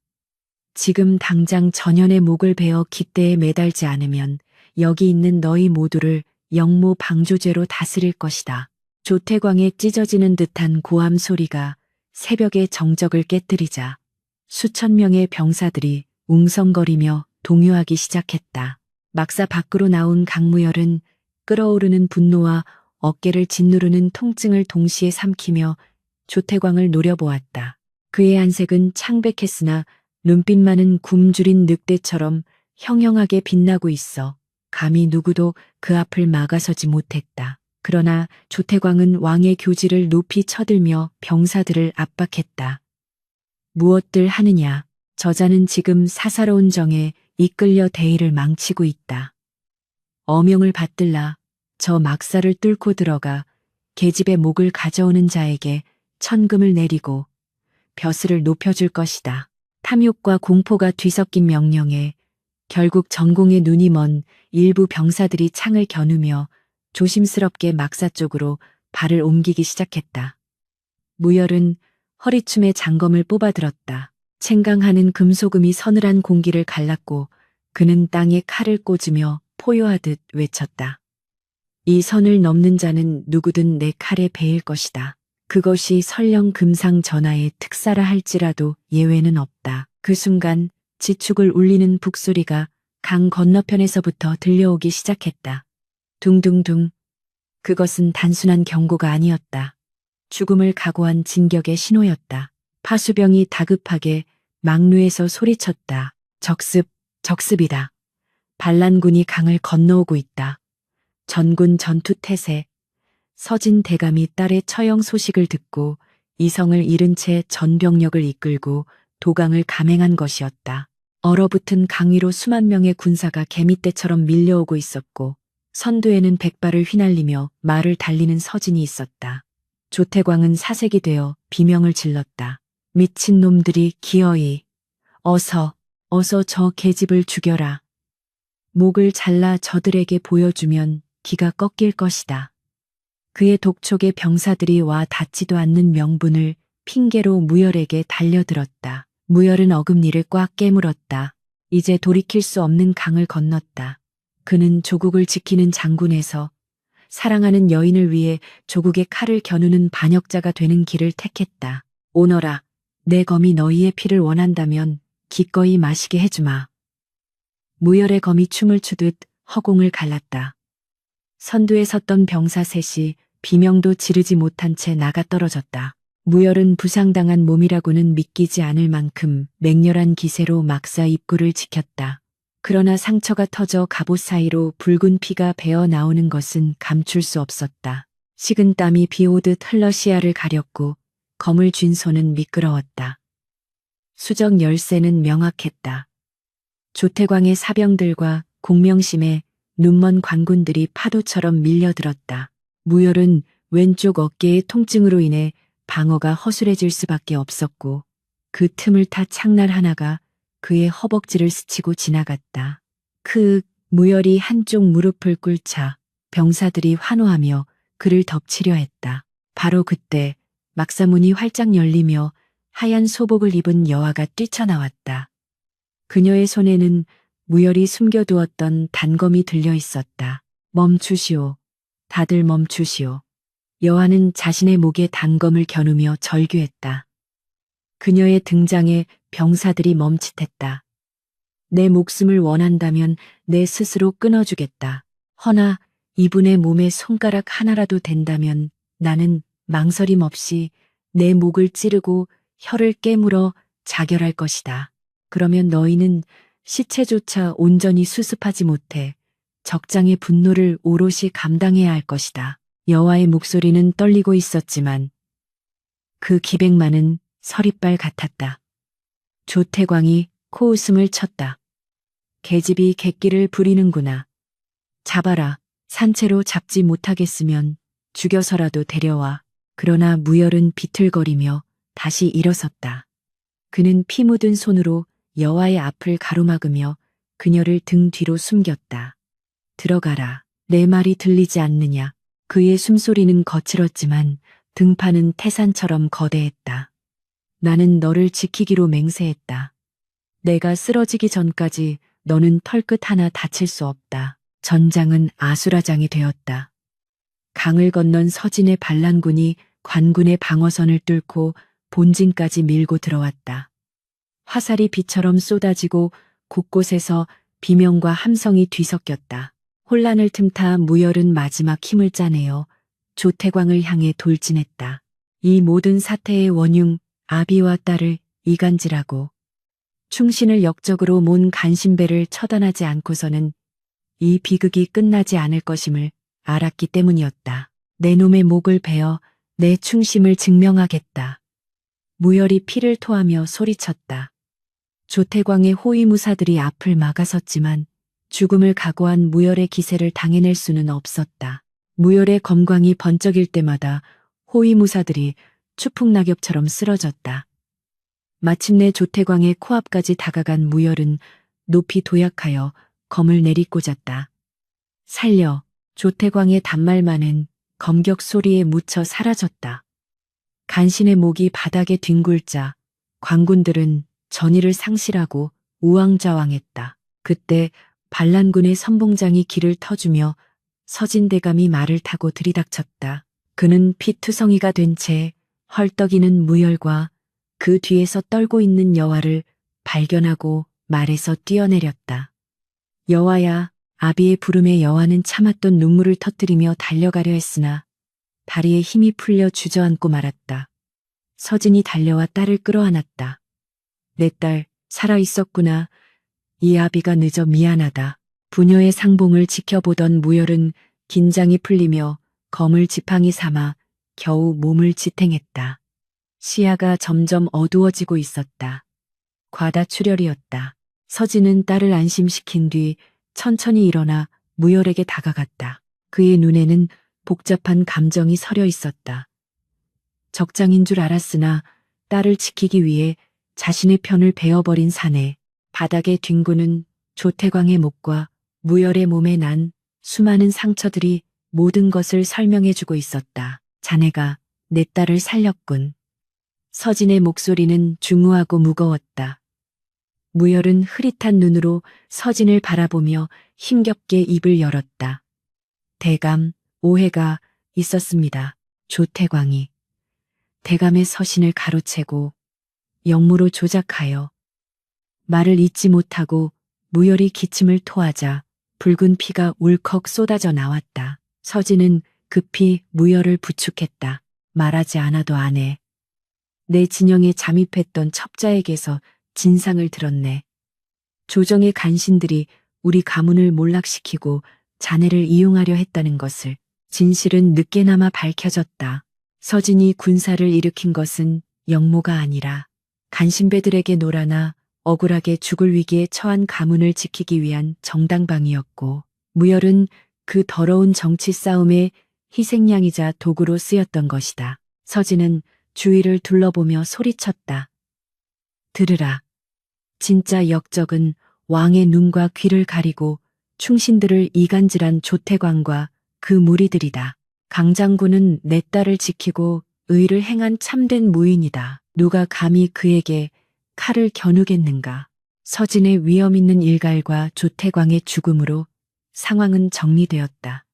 지금 당장 전현의 목을 베어 깃대에 매달지 않으면 여기 있는 너희 모두를 영모 방조죄로 다스릴 것이다. 조태광의 찢어지는 듯한 고함 소리가 새벽의 정적을 깨뜨리자 수천 명의 병사들이 웅성거리며 동요하기 시작했다. 막사 밖으로 나온 강무열은 끓어오르는 분노와 어깨를 짓누르는 통증을 동시에 삼키며 조태광을 노려보았다. 그의 안색은 창백했으나 눈빛만은 굶주린 늑대처럼 형형하게 빛나고 있어 감히 누구도 그 앞을 막아서지 못했다. 그러나 조태광은 왕의 교지를 높이 쳐들며 병사들을 압박했다. 무엇들 하느냐. 저자는 지금 사사로운 정에 이끌려 대의를 망치고 있다. 어명을 받들라. 저 막사를 뚫고 들어가 계집의 목을 가져오는 자에게 천금을 내리고 벼슬을 높여줄 것이다. 탐욕과 공포가 뒤섞인 명령에 결국 전공의 눈이 먼 일부 병사들이 창을 겨누며 조심스럽게 막사 쪽으로 발을 옮기기 시작했다. 무열은 허리춤에 장검을 뽑아들었다. 챙강하는 금소금이 서늘한 공기를 갈랐고 그는 땅에 칼을 꽂으며 포효하듯 외쳤다. 이 선을 넘는 자는 누구든 내 칼에 베일 것이다. 그것이 설령 금상 전하의 특사라 할지라도 예외는 없다. 그 순간 지축을 울리는 북소리가 강 건너편에서부터 들려오기 시작했다. 둥둥둥. 그것은 단순한 경고가 아니었다. 죽음을 각오한 진격의 신호였다. 파수병이 다급하게 막루에서 소리쳤다. 적습, 적습이다. 반란군이 강을 건너오고 있다. 전군 전투 태세. 서진 대감이 딸의 처형 소식을 듣고 이성을 잃은 채 전병력을 이끌고 도강을 감행한 것이었다. 얼어붙은 강 위로 수만 명의 군사가 개미떼처럼 밀려오고 있었고 선두에는 백발을 휘날리며 말을 달리는 서진이 있었다. 조태광은 사색이 되어 비명을 질렀다. 미친 놈들이 기어이. 어서 저 계집을 죽여라. 목을 잘라 저들에게 보여주면 기가 꺾일 것이다. 그의 독촉의 병사들이 와 닿지도 않는 명분을 핑계로 무열에게 달려들었다. 무열은 어금니를 꽉 깨물었다. 이제 돌이킬 수 없는 강을 건넜다. 그는 조국을 지키는 장군에서 사랑하는 여인을 위해 조국의 칼을 겨누는 반역자가 되는 길을 택했다. 오너라, 내 검이 너희의 피를 원한다면 기꺼이 마시게 해주마. 무열의 검이 춤을 추듯 허공을 갈랐다. 선두에 섰던 병사 셋이 비명도 지르지 못한 채 나가 떨어졌다. 무열은 부상당한 몸이라고는 믿기지 않을 만큼 맹렬한 기세로 막사 입구를 지켰다. 그러나 상처가 터져 갑옷 사이로 붉은 피가 배어 나오는 것은 감출 수 없었다. 식은 땀이 비오듯 흘러 시야를 가렸고 검을 쥔 손은 미끄러웠다. 수정 열쇠는 명확했다. 조태광의 사병들과 공명심에 눈먼 관군들이 파도처럼 밀려들었다. 무열은 왼쪽 어깨의 통증으로 인해 방어가 허술해질 수밖에 없었고 그 틈을 타 창날 하나가 그의 허벅지를 스치고 지나갔다. 무열이 한쪽 무릎을 꿇자 병사들이 환호하며 그를 덮치려 했다. 바로 그때 막사문이 활짝 열리며 하얀 소복을 입은 여아가 뛰쳐나왔다. 그녀의 손에는 무열이 숨겨두었던 단검이 들려 있었다. 멈추시오. 다들 멈추시오. 여아는 자신의 목에 단검을 겨누며 절규했다. 그녀의 등장에 병사들이 멈칫했다. 내 목숨을 원한다면 내 스스로 끊어주겠다. 허나 이분의 몸에 손가락 하나라도 댄다면 나는 망설임 없이 내 목을 찌르고 혀를 깨물어 자결할 것이다. 그러면 너희는 시체조차 온전히 수습하지 못해 적장의 분노를 오롯이 감당해야 할 것이다. 여와의 목소리는 떨리고 있었지만 그 기백만은 서리빨 같았다. 조태광이 코웃음을 쳤다. 계집이 객기를 부리는구나. 잡아라. 산채로 잡지 못하겠으면 죽여서라도 데려와. 그러나 무열은 비틀거리며 다시 일어섰다. 그는 피 묻은 손으로 여와의 앞을 가로막으며 그녀를 등 뒤로 숨겼다. 들어가라. 내 말이 들리지 않느냐. 그의 숨소리는 거칠었지만 등판은 태산처럼 거대했다. 나는 너를 지키기로 맹세했다. 내가 쓰러지기 전까지 너는 털끝 하나 다칠 수 없다. 전장은 아수라장이 되었다. 강을 건넌 서진의 반란군이 관군의 방어선을 뚫고 본진까지 밀고 들어왔다. 화살이 비처럼 쏟아지고 곳곳에서 비명과 함성이 뒤섞였다. 혼란을 틈타 무열은 마지막 힘을 짜내어 조태광을 향해 돌진했다. 이 모든 사태의 원흉 아비와 딸을 이간질하고 충신을 역적으로 몬 간신배를 처단하지 않고서는 이 비극이 끝나지 않을 것임을 알았기 때문이었다. 내 놈의 목을 베어 내 충심을 증명하겠다. 무열이 피를 토하며 소리쳤다. 조태광의 호위무사들이 앞을 막아섰지만 죽음을 각오한 무열의 기세를 당해낼 수는 없었다. 무열의 검광이 번쩍일 때마다 호위무사들이 추풍낙엽처럼 쓰러졌다. 마침내 조태광의 코앞까지 다가간 무열은 높이 도약하여 검을 내리꽂았다. 살려. 조태광의 단말만은 검격 소리에 묻혀 사라졌다. 간신의 목이 바닥에 뒹굴자 관군들은 전의를 상실하고 우왕좌왕했다. 그때 반란군의 선봉장이 길을 터주며 서진대감이 말을 타고 들이닥쳤다. 그는 피투성이가 된 채 헐떡이는 무열과 그 뒤에서 떨고 있는 여와를 발견하고 말에서 뛰어내렸다. 여와야. 아비의 부름에 여와는 참았던 눈물을 터뜨리며 달려가려 했으나 다리에 힘이 풀려 주저앉고 말았다. 서진이 달려와 딸을 끌어안았다. 내 딸, 살아있었구나. 이 아비가 늦어 미안하다. 부녀의 상봉을 지켜보던 무열은 긴장이 풀리며 검을 지팡이 삼아 겨우 몸을 지탱했다. 시야가 점점 어두워지고 있었다. 과다출혈이었다. 서진은 딸을 안심시킨 뒤 천천히 일어나 무열에게 다가갔다. 그의 눈에는 복잡한 감정이 서려 있었다. 적장인 줄 알았으나 딸을 지키기 위해 자신의 편을 베어버린 사내, 바닥에 뒹구는 조태광의 목과 무열의 몸에 난 수많은 상처들이 모든 것을 설명해주고 있었다. 자네가 내 딸을 살렸군. 서진의 목소리는 중후하고 무거웠다. 무열은 흐릿한 눈으로 서진을 바라보며 힘겹게 입을 열었다. 대감, 오해가 있었습니다. 조태광이 대감의 서신을 가로채고 역무로 조작하여 말을 잇지 못하고 무열이 기침을 토하자 붉은 피가 울컥 쏟아져 나왔다. 서진은 급히 무열을 부축했다. 말하지 않아도 아네. 내 진영에 잠입했던 첩자에게서 진상을 들었네. 조정의 간신들이 우리 가문을 몰락시키고 자네를 이용하려 했다는 것을. 진실은 늦게나마 밝혀졌다. 서진이 군사를 일으킨 것은 영모가 아니라 간신배들에게 놀아나 억울하게 죽을 위기에 처한 가문을 지키기 위한 정당방위였고, 무열은 그 더러운 정치 싸움의 희생양이자 도구로 쓰였던 것이다. 서진은 주위를 둘러보며 소리쳤다. 들으라. 진짜 역적은 왕의 눈과 귀를 가리고 충신들을 이간질한 조태광과 그 무리들이다. 강장군은 내 딸을 지키고 의를 행한 참된 무인이다. 누가 감히 그에게 칼을 겨누겠는가. 서진의 위험 있는 일갈과 조태광의 죽음으로 상황은 정리되었다.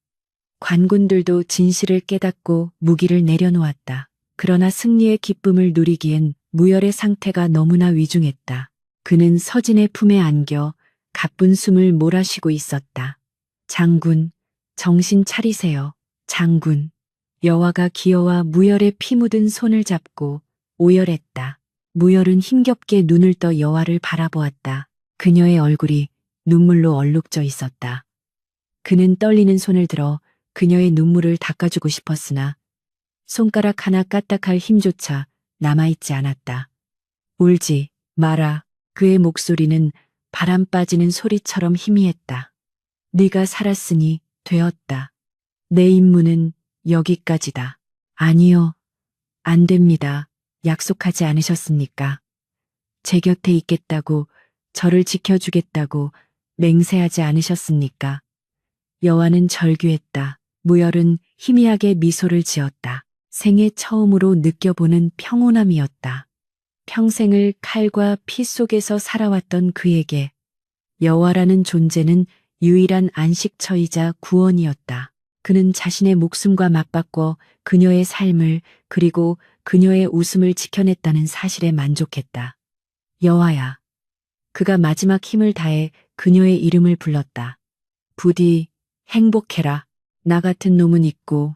관군들도 진실을 깨닫고 무기를 내려놓았다. 그러나 승리의 기쁨을 누리기엔 무열의 상태가 너무나 위중했다. 그는 서진의 품에 안겨 가쁜 숨을 몰아쉬고 있었다. 장군, 정신 차리세요. 장군. 여와가 기어와 무열의 피 묻은 손을 잡고 오열했다. 무열은 힘겹게 눈을 떠 여와를 바라보았다. 그녀의 얼굴이 눈물로 얼룩져 있었다. 그는 떨리는 손을 들어 그녀의 눈물을 닦아주고 싶었으나 손가락 하나 까딱할 힘조차 남아있지 않았다. 울지 마라. 그의 목소리는 바람 빠지는 소리처럼 희미했다. 네가 살았으니 되었다. 내 임무는 여기까지다. 아니요. 안 됩니다. 약속하지 않으셨습니까? 제 곁에 있겠다고, 저를 지켜주겠다고 맹세하지 않으셨습니까? 여와는 절규했다. 무열은 희미하게 미소를 지었다. 생애 처음으로 느껴보는 평온함이었다. 평생을 칼과 피 속에서 살아왔던 그에게 여호와라는 존재는 유일한 안식처이자 구원이었다. 그는 자신의 목숨과 맞바꿔 그녀의 삶을 그리고 그녀의 웃음을 지켜냈다는 사실에 만족했다. 여호와야. 그가 마지막 힘을 다해 그녀의 이름을 불렀다. 부디 행복해라. 나 같은 놈은 있고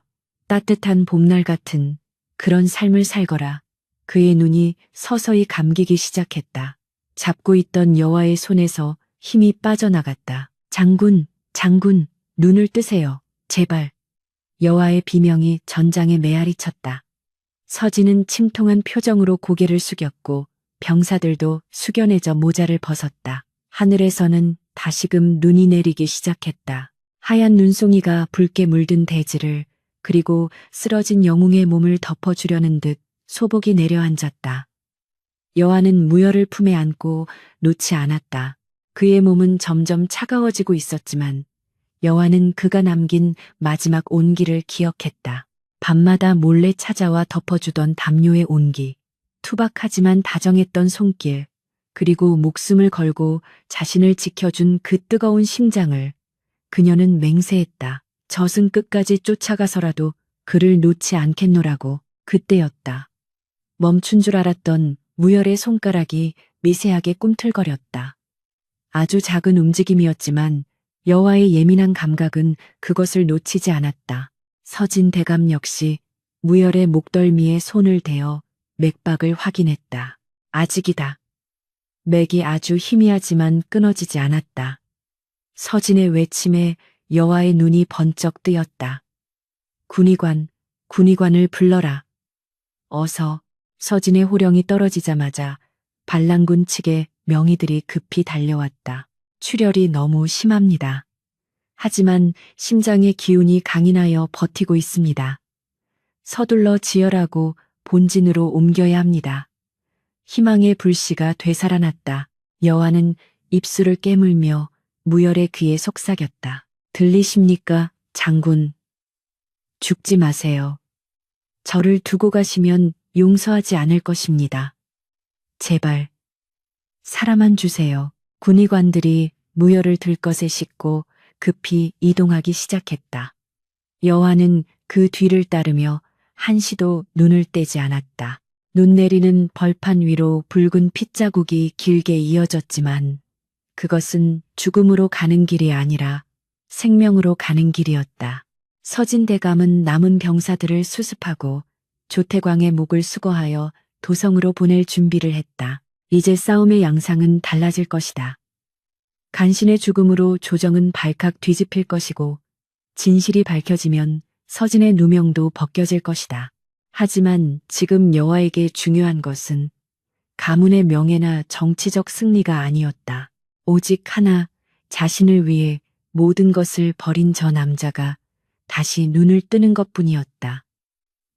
따뜻한 봄날 같은 그런 삶을 살거라. 그의 눈이 서서히 감기기 시작했다. 잡고 있던 여호와의 손에서 힘이 빠져나갔다. 장군, 장군, 눈을 뜨세요. 제발. 여호와의 비명이 전장에 메아리 쳤다. 서진은 침통한 표정으로 고개를 숙였고 병사들도 숙연해져 모자를 벗었다. 하늘에서는 다시금 눈이 내리기 시작했다. 하얀 눈송이가 붉게 물든 대지를 그리고 쓰러진 영웅의 몸을 덮어주려는 듯 소복이 내려앉았다. 여호와는 무열을 품에 안고 놓지 않았다. 그의 몸은 점점 차가워지고 있었지만 여호와는 그가 남긴 마지막 온기를 기억했다. 밤마다 몰래 찾아와 덮어주던 담요의 온기, 투박하지만 다정했던 손길, 그리고 목숨을 걸고 자신을 지켜준 그 뜨거운 심장을 그녀는 맹세했다. 젖은 끝까지 쫓아가서라도 그를 놓지 않겠노라고. 그때였다. 멈춘 줄 알았던 무열의 손가락이 미세하게 꿈틀거렸다. 아주 작은 움직임이었지만 여호와의 예민한 감각은 그것을 놓치지 않았다. 서진 대감 역시 무열의 목덜미에 손을 대어 맥박을 확인했다. 아직이다. 맥이 아주 희미하지만 끊어지지 않았다. 서진의 외침에 여호와의 눈이 번쩍 뜨였다. 군의관을 불러라. 어서. 서진의 호령이 떨어지자마자 반란군 측의 명의들이 급히 달려왔다. 출혈이 너무 심합니다. 하지만 심장의 기운이 강인하여 버티고 있습니다. 서둘러 지혈하고 본진으로 옮겨야 합니다. 희망의 불씨가 되살아났다. 여호와는 입술을 깨물며 무열의 귀에 속삭였다. 들리십니까, 장군? 죽지 마세요. 저를 두고 가시면 용서하지 않을 것입니다. 제발, 살아만 주세요. 군의관들이 무열을 들것에 싣고 급히 이동하기 시작했다. 여호와는 그 뒤를 따르며 한시도 눈을 떼지 않았다. 눈 내리는 벌판 위로 붉은 핏자국이 길게 이어졌지만 그것은 죽음으로 가는 길이 아니라 생명으로 가는 길이었다. 서진대감은 남은 병사들을 수습하고 조태광의 목을 수거하여 도성으로 보낼 준비를 했다. 이제 싸움의 양상은 달라질 것이다. 간신의 죽음으로 조정은 발칵 뒤집힐 것이고 진실이 밝혀지면 서진의 누명도 벗겨질 것이다. 하지만 지금 여호와에게 중요한 것은 가문의 명예나 정치적 승리가 아니었다. 오직 하나, 자신을 위해 모든 것을 버린 저 남자가 다시 눈을 뜨는 것뿐이었다.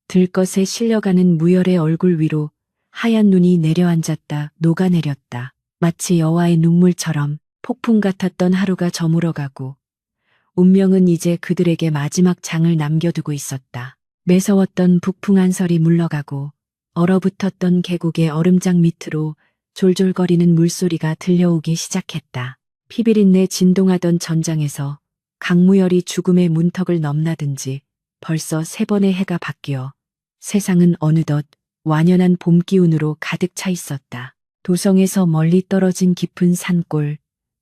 들것에 실려가는 무열의 얼굴 위로 하얀 눈이 내려앉았다 녹아내렸다. 마치 여호와의 눈물처럼 폭풍 같았던 하루가 저물어가고 운명은 이제 그들에게 마지막 장을 남겨두고 있었다. 매서웠던 북풍 한설이 물러가고 얼어붙었던 계곡의 얼음장 밑으로 졸졸거리는 물소리가 들려오기 시작했다. 피비린내 진동하던 전장에서 강무열이 죽음의 문턱을 넘나든지 벌써 3번의 해가 바뀌어 세상은 어느덧 완연한 봄 기운으로 가득 차 있었다. 도성에서 멀리 떨어진 깊은 산골,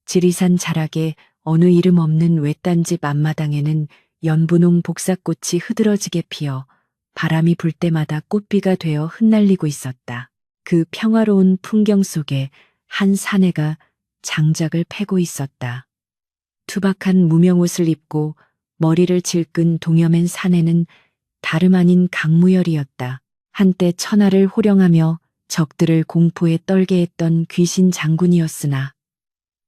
지리산 자락에 어느 이름 없는 외딴 집 앞마당에는 연분홍 복사꽃이 흐드러지게 피어 바람이 불 때마다 꽃비가 되어 흩날리고 있었다. 그 평화로운 풍경 속에 한 사내가 장작을 패고 있었다. 투박한 무명옷을 입고 머리를 질끈 동여맨 사내는 다름 아닌 강무열이었다. 한때 천하를 호령하며 적들을 공포에 떨게 했던 귀신 장군이었으나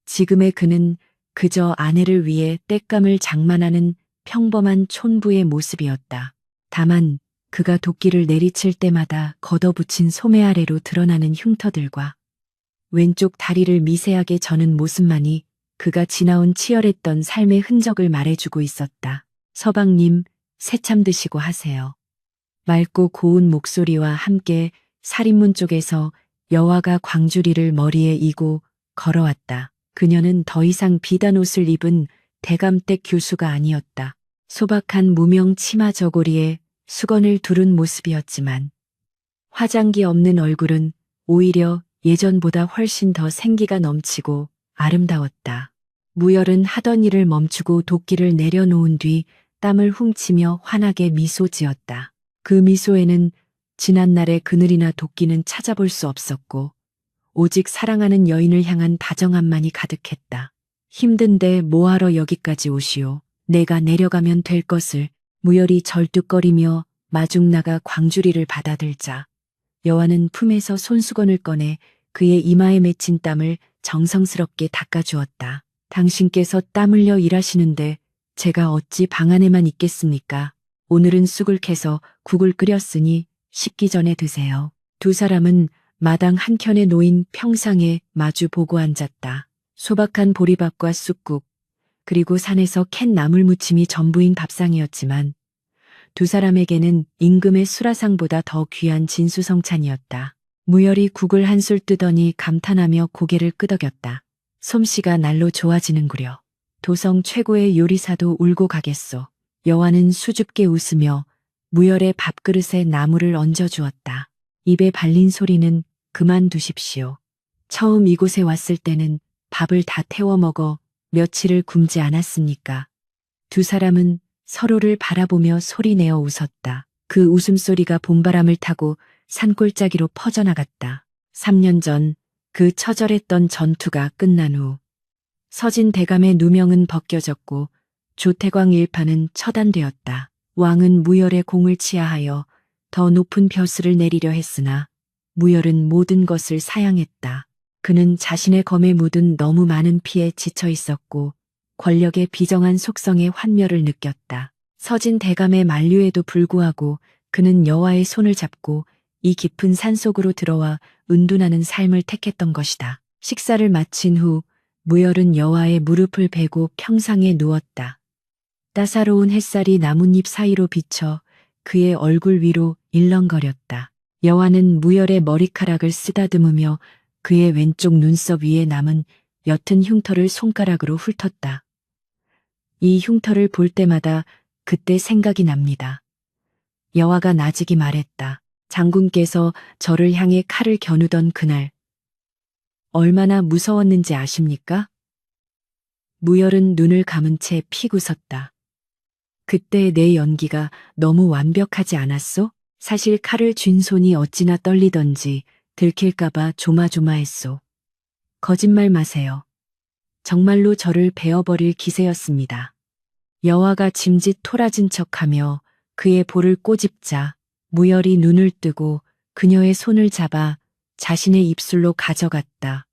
지금의 그는 그저 아내를 위해 땔감을 장만하는 평범한 촌부의 모습이었다. 다만 그가 도끼를 내리칠 때마다 걷어붙인 소매 아래로 드러나는 흉터들과 왼쪽 다리를 미세하게 저는 모습만이 그가 지나온 치열했던 삶의 흔적을 말해주고 있었다. 서방님, 새참 드시고 하세요. 맑고 고운 목소리와 함께 살인문 쪽에서 여화가 광주리를 머리에 이고 걸어왔다. 그녀는 더 이상 비단 옷을 입은 대감댁 교수가 아니었다. 소박한 무명 치마 저고리에 수건을 두른 모습이었지만 화장기 없는 얼굴은 오히려 예전보다 훨씬 더 생기가 넘치고 아름다웠다. 무열은 하던 일을 멈추고 도끼를 내려놓은 뒤 땀을 훔치며 환하게 미소 지었다. 그 미소에는 지난날의 그늘이나 도끼는 찾아볼 수 없었고 오직 사랑하는 여인을 향한 다정함만이 가득했다. 힘든데 뭐하러 여기까지 오시오. 내가 내려가면 될 것을. 무열이 절뚝거리며 마중 나가 광주리를 받아들자 여화는 품에서 손수건을 꺼내 그의 이마에 맺힌 땀을 정성스럽게 닦아주었다. 당신께서 땀 흘려 일하시는데 제가 어찌 방 안에만 있겠습니까? 오늘은 쑥을 캐서 국을 끓였으니 식기 전에 드세요. 두 사람은 마당 한켠에 놓인 평상에 마주 보고 앉았다. 소박한 보리밥과 쑥국, 그리고 산에서 캔 나물무침이 전부인 밥상이었지만 두 사람에게는 임금의 수라상보다 더 귀한 진수성찬이었다. 무열이 국을 한술 뜨더니 감탄하며 고개를 끄덕였다. 솜씨가 날로 좋아지는구려. 도성 최고의 요리사도 울고 가겠소. 여화는 수줍게 웃으며 무열의 밥그릇에 나물을 얹어주었다. 입에 발린 소리는 그만두십시오. 처음 이곳에 왔을 때는 밥을 다 태워 먹어 며칠을 굶지 않았습니까? 두 사람은 서로를 바라보며 소리내어 웃었다. 그 웃음소리가 봄바람을 타고 산골짜기로 퍼져나갔다. 3년 전 그 처절했던 전투가 끝난 후 서진 대감의 누명은 벗겨졌고 조태광 일파는 처단되었다. 왕은 무열의 공을 치하하여 더 높은 벼슬을 내리려 했으나 무열은 모든 것을 사양했다. 그는 자신의 검에 묻은 너무 많은 피에 지쳐 있었고 권력의 비정한 속성에 환멸을 느꼈다. 서진 대감의 만류에도 불구하고 그는 여화의 손을 잡고 이 깊은 산속으로 들어와 은둔하는 삶을 택했던 것이다. 식사를 마친 후 무열은 여화의 무릎을 베고 평상에 누웠다. 따사로운 햇살이 나뭇잎 사이로 비쳐 그의 얼굴 위로 일렁거렸다. 여화는 무열의 머리카락을 쓰다듬으며 그의 왼쪽 눈썹 위에 남은 옅은 흉터를 손가락으로 훑었다. 이 흉터를 볼 때마다 그때 생각이 납니다. 여화가 나직이 말했다. 장군께서 저를 향해 칼을 겨누던 그날 얼마나 무서웠는지 아십니까? 무열은 눈을 감은 채 픽 웃었다. 그때 내 연기가 너무 완벽하지 않았소? 사실 칼을 쥔 손이 어찌나 떨리던지 들킬까봐 조마조마했소. 거짓말 마세요. 정말로 저를 베어버릴 기세였습니다. 여화가 짐짓 토라진 척하며 그의 볼을 꼬집자 무열이 눈을 뜨고 그녀의 손을 잡아 자신의 입술로 가져갔다.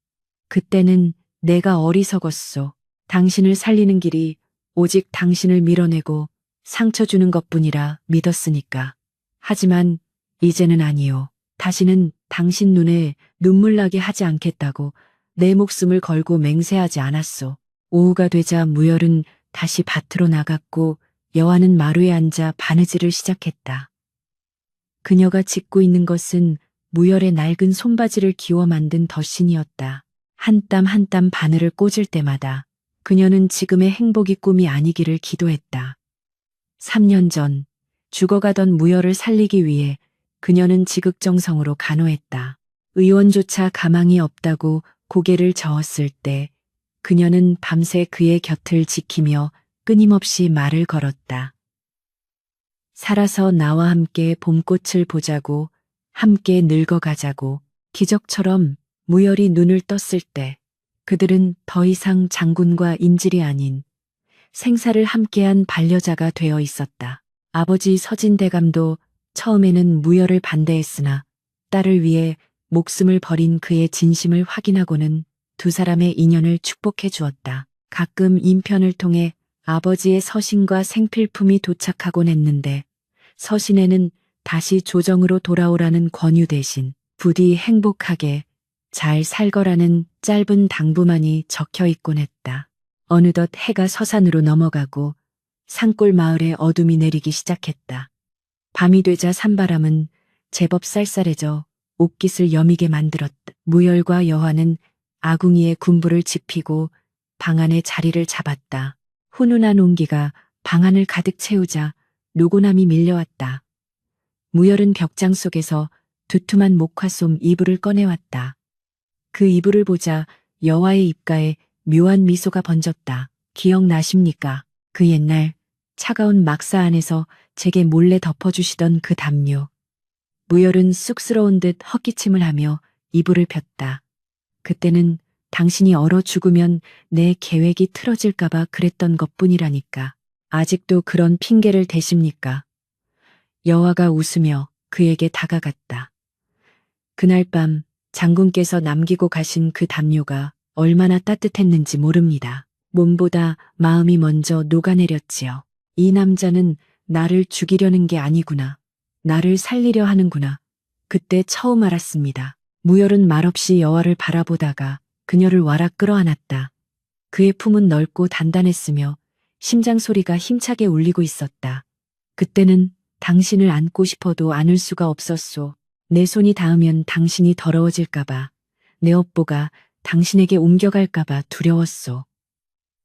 그때는 내가 어리석었소. 당신을 살리는 길이 오직 당신을 밀어내고 상처 주는 것뿐이라 믿었으니까. 하지만 이제는 아니요. 다시는 당신 눈에 눈물 나게 하지 않겠다고 내 목숨을 걸고 맹세하지 않았소. 오후가 되자 무열은 다시 밭으로 나갔고 여화는 마루에 앉아 바느질을 시작했다. 그녀가 짓고 있는 것은 무열의 낡은 손바지를 기워 만든 덧신이었다. 한 땀 한 땀 바늘을 꽂을 때마다 그녀는 지금의 행복이 꿈이 아니기를 기도했다. 3년 전 죽어가던 무열을 살리기 위해 그녀는 지극정성으로 간호했다. 의원조차 가망이 없다고 고개를 저었을 때 그녀는 밤새 그의 곁을 지키며 끊임없이 말을 걸었다. 살아서 나와 함께 봄꽃을 보자고, 함께 늙어가자고. 기적처럼 무열이 눈을 떴을 때 그들은 더 이상 장군과 인질이 아닌 생사를 함께한 반려자가 되어 있었다. 아버지 서진대감도 처음에는 무열을 반대했으나 딸을 위해 목숨을 버린 그의 진심을 확인하고는 두 사람의 인연을 축복해 주었다. 가끔 인편을 통해 아버지의 서신과 생필품이 도착하곤 했는데 서신에는 다시 조정으로 돌아오라는 권유 대신 부디 행복하게 잘 살거라는 짧은 당부만이 적혀 있곤 했다. 어느덧 해가 서산으로 넘어가고 산골 마을에 어둠이 내리기 시작했다. 밤이 되자 산바람은 제법 쌀쌀해져 옷깃을 여미게 만들었다. 무열과 여화는 아궁이에 군부를 지피고 방 안에 자리를 잡았다. 훈훈한 온기가 방 안을 가득 채우자 노곤함이 밀려왔다. 무열은 벽장 속에서 두툼한 목화솜 이불을 꺼내왔다. 그 이불을 보자 여화의 입가에 묘한 미소가 번졌다. 기억나십니까? 그 옛날 차가운 막사 안에서 제게 몰래 덮어주시던 그 담요. 무열은 쑥스러운 듯 헛기침을 하며 이불을 폈다. 그때는 당신이 얼어 죽으면 내 계획이 틀어질까봐 그랬던 것뿐이라니까. 아직도 그런 핑계를 대십니까? 여화가 웃으며 그에게 다가갔다. 그날 밤 장군께서 남기고 가신 그 담요가 얼마나 따뜻했는지 모릅니다. 몸보다 마음이 먼저 녹아내렸지요. 이 남자는 나를 죽이려는 게 아니구나. 나를 살리려 하는구나. 그때 처음 알았습니다. 무열은 말없이 여화를 바라보다가 그녀를 와락 끌어안았다. 그의 품은 넓고 단단했으며 심장 소리가 힘차게 울리고 있었다. 그때는 당신을 안고 싶어도 안을 수가 없었소. 내 손이 닿으면 당신이 더러워질까봐, 내 업보가 당신에게 옮겨갈까봐 두려웠소.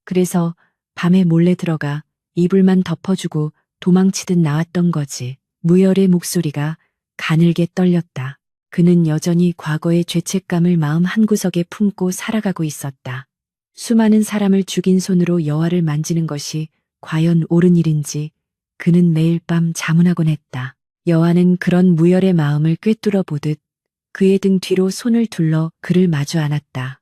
그래서 밤에 몰래 들어가 이불만 덮어주고 도망치듯 나왔던 거지. 무열의 목소리가 가늘게 떨렸다. 그는 여전히 과거의 죄책감을 마음 한구석에 품고 살아가고 있었다. 수많은 사람을 죽인 손으로 여화를 만지는 것이 과연 옳은 일인지 그는 매일 밤 자문하곤 했다. 여화는 그런 무열의 마음을 꿰뚫어 보듯 그의 등 뒤로 손을 둘러 그를 마주 안았다.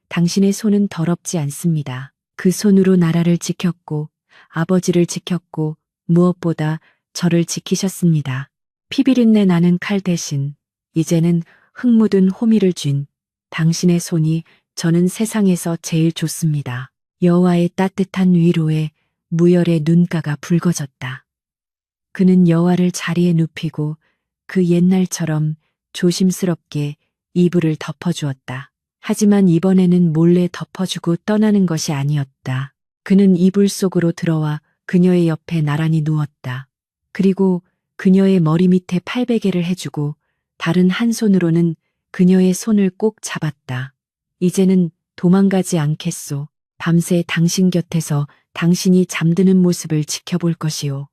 당신의 손은 더럽지 않습니다. 그 손으로 나라를 지켰고 아버지를 지켰고 무엇보다 저를 지키셨습니다. 피비린내 나는 칼 대신 이제는 흙 묻은 호미를 쥔 당신의 손이 저는 세상에서 제일 좋습니다. 여화의 따뜻한 위로에 무열의 눈가가 붉어졌다. 그는 여화를 자리에 눕히고 그 옛날처럼 조심스럽게 이불을 덮어주었다. 하지만 이번에는 몰래 덮어주고 떠나는 것이 아니었다. 그는 이불 속으로 들어와 그녀의 옆에 나란히 누웠다. 그리고 그녀의 머리 밑에 팔베개를 해주고 다른 한 손으로는 그녀의 손을 꼭 잡았다. 이제는 도망가지 않겠소. 밤새 당신 곁에서 당신이 잠드는 모습을 지켜볼 것이오.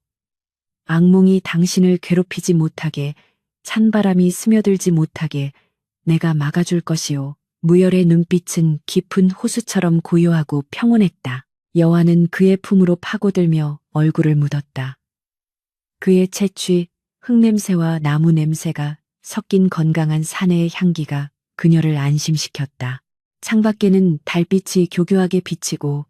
악몽이 당신을 괴롭히지 못하게, 찬바람이 스며들지 못하게 내가 막아줄 것이오. 무열의 눈빛은 깊은 호수처럼 고요하고 평온했다. 여화는 그의 품으로 파고들며 얼굴을 묻었다. 그의 채취, 흙냄새와 나무 냄새가 섞인 건강한 사내의 향기가 그녀를 안심시켰다. 창밖에는 달빛이 교교하게 비치고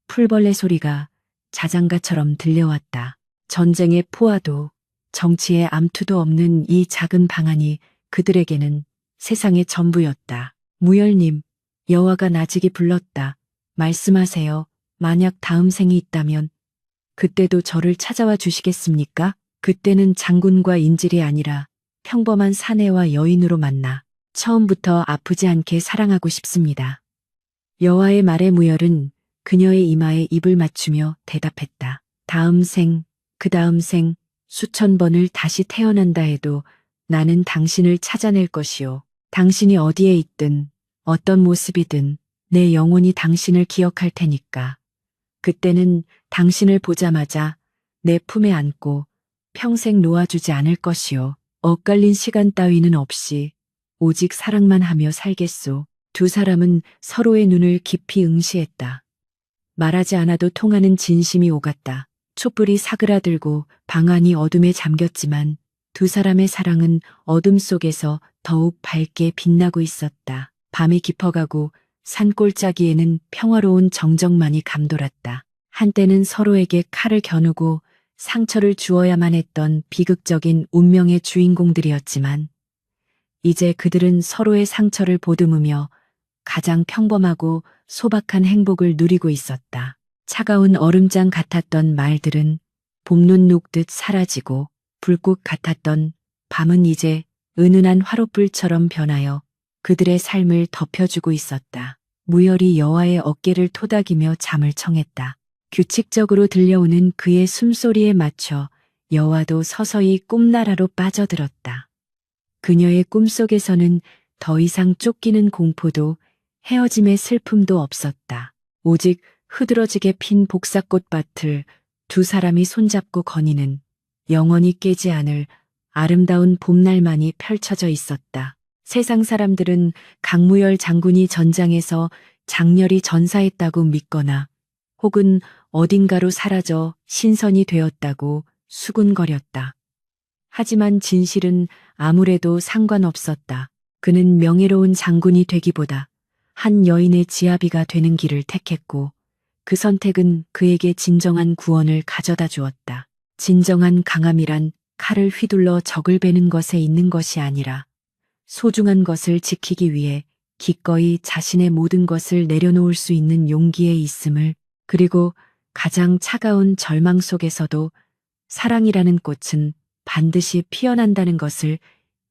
풀벌레 소리가 자장가처럼 들려왔다. 전쟁의 포화도 정치의 암투도 없는 이 작은 방 안이 그들에게는 세상의 전부였다. 무열님, 여화가 나직이 불렀다. 말씀하세요. 만약 다음 생이 있다면 그때도 저를 찾아와 주시겠습니까? 그때는 장군과 인질이 아니라 평범한 사내와 여인으로 만나 처음부터 아프지 않게 사랑하고 싶습니다. 여화의 말에 무열은 그녀의 이마에 입을 맞추며 대답했다. 다음 생, 그 다음 생, 수천 번을 다시 태어난다 해도 나는 당신을 찾아낼 것이오. 당신이 어디에 있든 어떤 모습이든 내 영혼이 당신을 기억할 테니까. 그때는 당신을 보자마자 내 품에 안고 평생 놓아주지 않을 것이오. 엇갈린 시간 따위는 없이 오직 사랑만 하며 살겠소. 두 사람은 서로의 눈을 깊이 응시했다. 말하지 않아도 통하는 진심이 오갔다. 촛불이 사그라들고 방 안이 어둠에 잠겼지만 두 사람의 사랑은 어둠 속에서 더욱 밝게 빛나고 있었다. 밤이 깊어가고 산골짜기에는 평화로운 정적만이 감돌았다. 한때는 서로에게 칼을 겨누고 상처를 주어야만 했던 비극적인 운명의 주인공들이었지만 이제 그들은 서로의 상처를 보듬으며 가장 평범하고 소박한 행복을 누리고 있었다. 차가운 얼음장 같았던 말들은 봄눈 녹듯 사라지고 불꽃 같았던 밤은 이제 은은한 화롯불처럼 변하여 그들의 삶을 덮여주고 있었다. 무열이 여화의 어깨를 토닥이며 잠을 청했다. 규칙적으로 들려오는 그의 숨소리에 맞춰 여화도 서서히 꿈나라로 빠져들었다. 그녀의 꿈속에서는 더 이상 쫓기는 공포도 헤어짐의 슬픔도 없었다. 오직 흐드러지게 핀 복사꽃밭을 두 사람이 손잡고 거니는 영원히 깨지 않을 아름다운 봄날만이 펼쳐져 있었다. 세상 사람들은 강무열 장군이 전장에서 장렬히 전사했다고 믿거나 혹은 어딘가로 사라져 신선이 되었다고 수군거렸다. 하지만 진실은 아무래도 상관없었다. 그는 명예로운 장군이 되기보다 한 여인의 지아비가 되는 길을 택했고 그 선택은 그에게 진정한 구원을 가져다 주었다. 진정한 강함이란 칼을 휘둘러 적을 베는 것에 있는 것이 아니라 소중한 것을 지키기 위해 기꺼이 자신의 모든 것을 내려놓을 수 있는 용기에 있음을, 그리고 가장 차가운 절망 속에서도 사랑이라는 꽃은 반드시 피어난다는 것을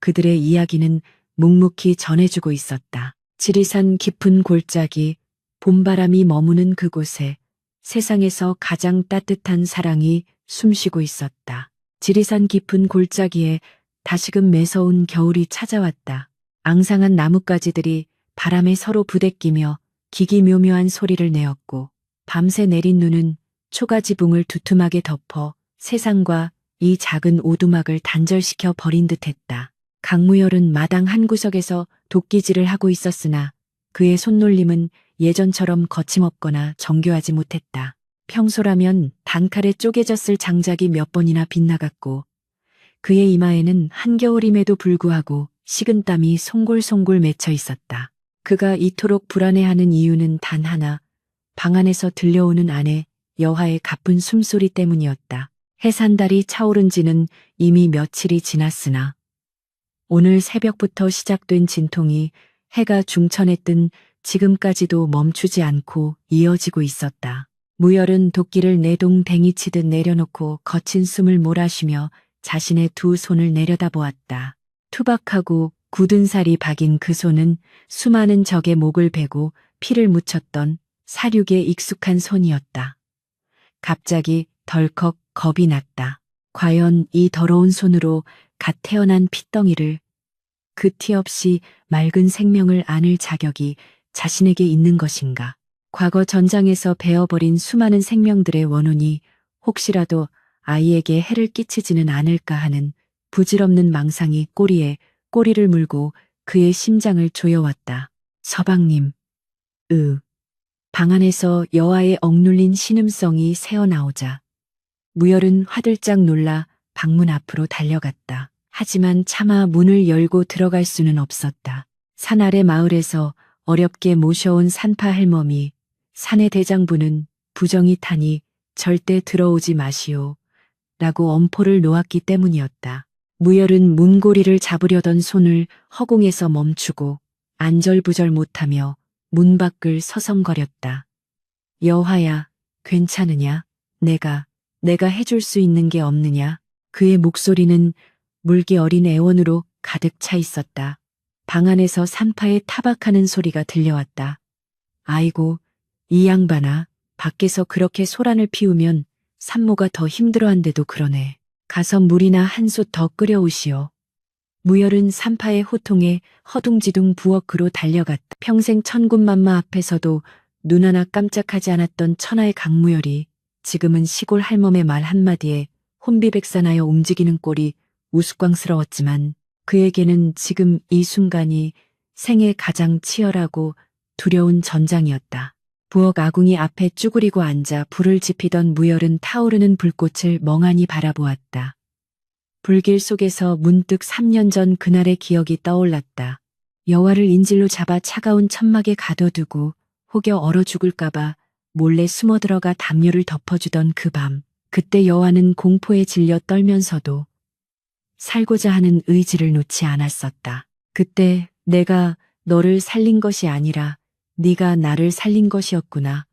그들의 이야기는 묵묵히 전해주고 있었다. 지리산 깊은 골짜기, 봄바람이 머무는 그곳에 세상에서 가장 따뜻한 사랑이 숨쉬고 있었다. 지리산 깊은 골짜기에 다시금 매서운 겨울이 찾아왔다. 앙상한 나뭇가지들이 바람에 서로 부대끼며 기기묘묘한 소리를 내었고 밤새 내린 눈은 초가지붕을 두툼하게 덮어 세상과 이 작은 오두막을 단절시켜 버린 듯했다. 강무열은 마당 한 구석에서 도끼질을 하고 있었으나 그의 손놀림은 예전처럼 거침없거나 정교하지 못했다. 평소라면 단칼에 쪼개졌을 장작이 몇 번이나 빗나갔고 그의 이마에는 한겨울임에도 불구하고 식은땀이 송골송골 맺혀 있었다. 그가 이토록 불안해하는 이유는 단 하나, 방 안에서 들려오는 아내 여화의 가쁜 숨소리 때문이었다. 해산달이 차오른 지는 이미 며칠이 지났으나 오늘 새벽부터 시작된 진통이 해가 중천에 뜬 지금까지도 멈추지 않고 이어지고 있었다. 무열은 도끼를 내동댕이치듯 내려놓고 거친 숨을 몰아쉬며 자신의 두 손을 내려다보았다. 투박하고 굳은 살이 박인 그 손은 수많은 적의 목을 베고 피를 묻혔던 사륙에 익숙한 손이었다. 갑자기 덜컥 겁이 났다. 과연 이 더러운 손으로 갓 태어난 핏덩이를, 그 티 없이 맑은 생명을 안을 자격이 자신에게 있는 것인가? 과거 전장에서 베어버린 수많은 생명들의 원혼이 혹시라도 아이에게 해를 끼치지는 않을까 하는 부질없는 망상이 꼬리에 꼬리를 물고 그의 심장을 조여왔다. 서방님. 방 안에서 여아의 억눌린 신음성이 새어나오자 무열은 화들짝 놀라 방문 앞으로 달려갔다. 하지만 차마 문을 열고 들어갈 수는 없었다. 산 아래 마을에서 어렵게 모셔온 산파 할멈이 산의 대장부는 부정이 타니 절대 들어오지 마시오 라고 엄포를 놓았기 때문이었다. 무열은 문고리를 잡으려던 손을 허공에서 멈추고 안절부절 못하며 문 밖을 서성거렸다. 여화야, 괜찮으냐? 내가 해줄 수 있는 게 없느냐? 그의 목소리는 물기 어린 애원으로 가득 차 있었다. 방 안에서 산파에 타박하는 소리가 들려왔다. 아이고, 이 양반아, 밖에서 그렇게 소란을 피우면 산모가 더 힘들어한데도 그러네. 가서 물이나 한 솥 더 끓여오시오. 무열은 산파의 호통에 허둥지둥 부엌으로 달려갔다. 평생 천군만마 앞에서도 눈 하나 깜짝하지 않았던 천하의 강무열이 지금은 시골 할멈의 말 한마디에 혼비백산하여 움직이는 꼴이 우스꽝스러웠지만 그에게는 지금 이 순간이 생애 가장 치열하고 두려운 전장이었다. 부엌 아궁이 앞에 쭈그리고 앉아 불을 지피던 무열은 타오르는 불꽃을 멍하니 바라보았다. 불길 속에서 문득 3년 전 그날의 기억이 떠올랐다. 여화를 인질로 잡아 차가운 천막에 가둬두고 혹여 얼어 죽을까봐 몰래 숨어 들어가 담요를 덮어주던 그 밤. 그때 여화는 공포에 질려 떨면서도 살고자 하는 의지를 놓지 않았었다. 그때 내가 너를 살린 것이 아니라 네가 나를 살린 것이었구나.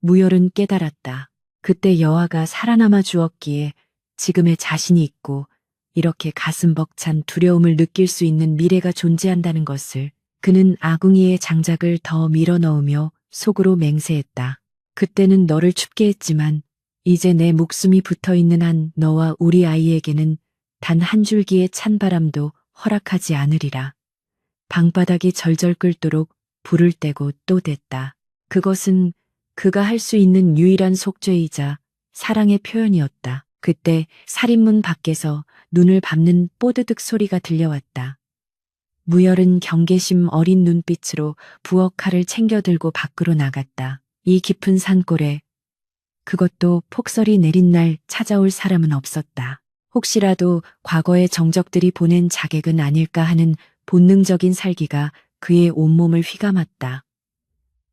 무열은 깨달았다. 그때 여화가 살아남아 주었기에 지금의 자신이 있고 이렇게 가슴 벅찬 두려움을 느낄 수 있는 미래가 존재한다는 것을. 그는 아궁이에 장작을 더 밀어 넣으며 속으로 맹세했다. 그때는 너를 춥게 했지만 이제 내 목숨이 붙어 있는 한 너와 우리 아이에게는 단 한 줄기의 찬바람도 허락하지 않으리라. 방바닥이 절절 끓도록 불을 떼고 또 댔다. 그것은 그가 할 수 있는 유일한 속죄이자 사랑의 표현이었다. 그때 살인문 밖에서 눈을 밟는 뽀드득 소리가 들려왔다. 무열은 경계심 어린 눈빛으로 부엌 칼을 챙겨들고 밖으로 나갔다. 이 깊은 산골에 그것도 폭설이 내린 날 찾아올 사람은 없었다. 혹시라도 과거의 정적들이 보낸 자객은 아닐까 하는 본능적인 살기가 그의 온몸을 휘감았다.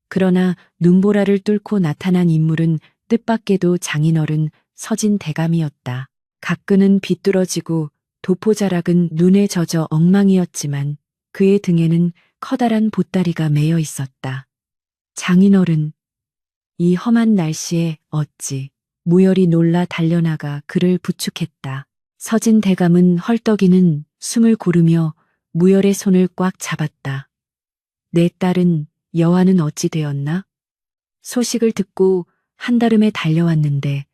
그러나 눈보라를 뚫고 나타난 인물은 뜻밖에도 장인어른 서진 대감이었다. 가끈은 비뚤어지고 도포자락은 눈에 젖어 엉망이었지만 그의 등에는 커다란 보따리가 매여 있었다. 장인어른, 이 험한 날씨에 어찌. 무열이 놀라 달려나가 그를 부축했다. 서진 대감은 헐떡이는 숨을 고르며 무열의 손을 꽉 잡았다. 내 딸은 여아는 어찌 되었나? 소식을 듣고 한달음에 달려왔는데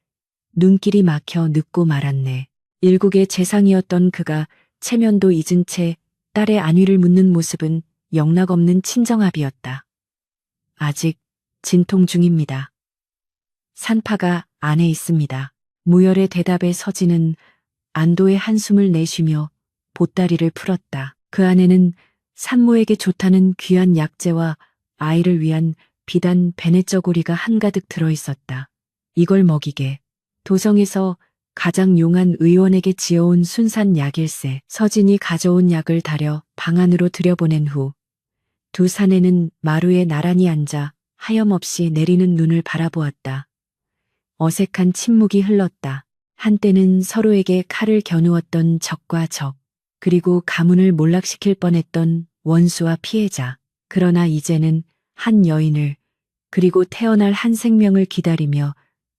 눈길이 막혀 늦고 말았네. 일국의 재상이었던 그가 체면도 잊은 채 딸의 안위를 묻는 모습은 영락없는 친정압이었다. 아직 진통 중입니다. 산파가 안에 있습니다. 무열의 대답에 서진은 안도의 한숨을 내쉬며 보따리를 풀었다. 그 안에는 산모에게 좋다는 귀한 약재와 아이를 위한 비단 베네쩌고리가 한가득 들어있었다. 이걸 먹이게. 도성에서 가장 용한 의원에게 지어온 순산 약일세. 서진이 가져온 약을 다려 방 안으로 들여보낸 후 두 사내는 마루에 나란히 앉아 하염없이 내리는 눈을 바라보았다. 어색한 침묵이 흘렀다. 한때는 서로에게 칼을 겨누었던 적과 적, 그리고 가문을 몰락시킬 뻔했던 원수와 피해자. 그러나 이제는 한 여인을, 그리고 태어날 한 생명을 기다리며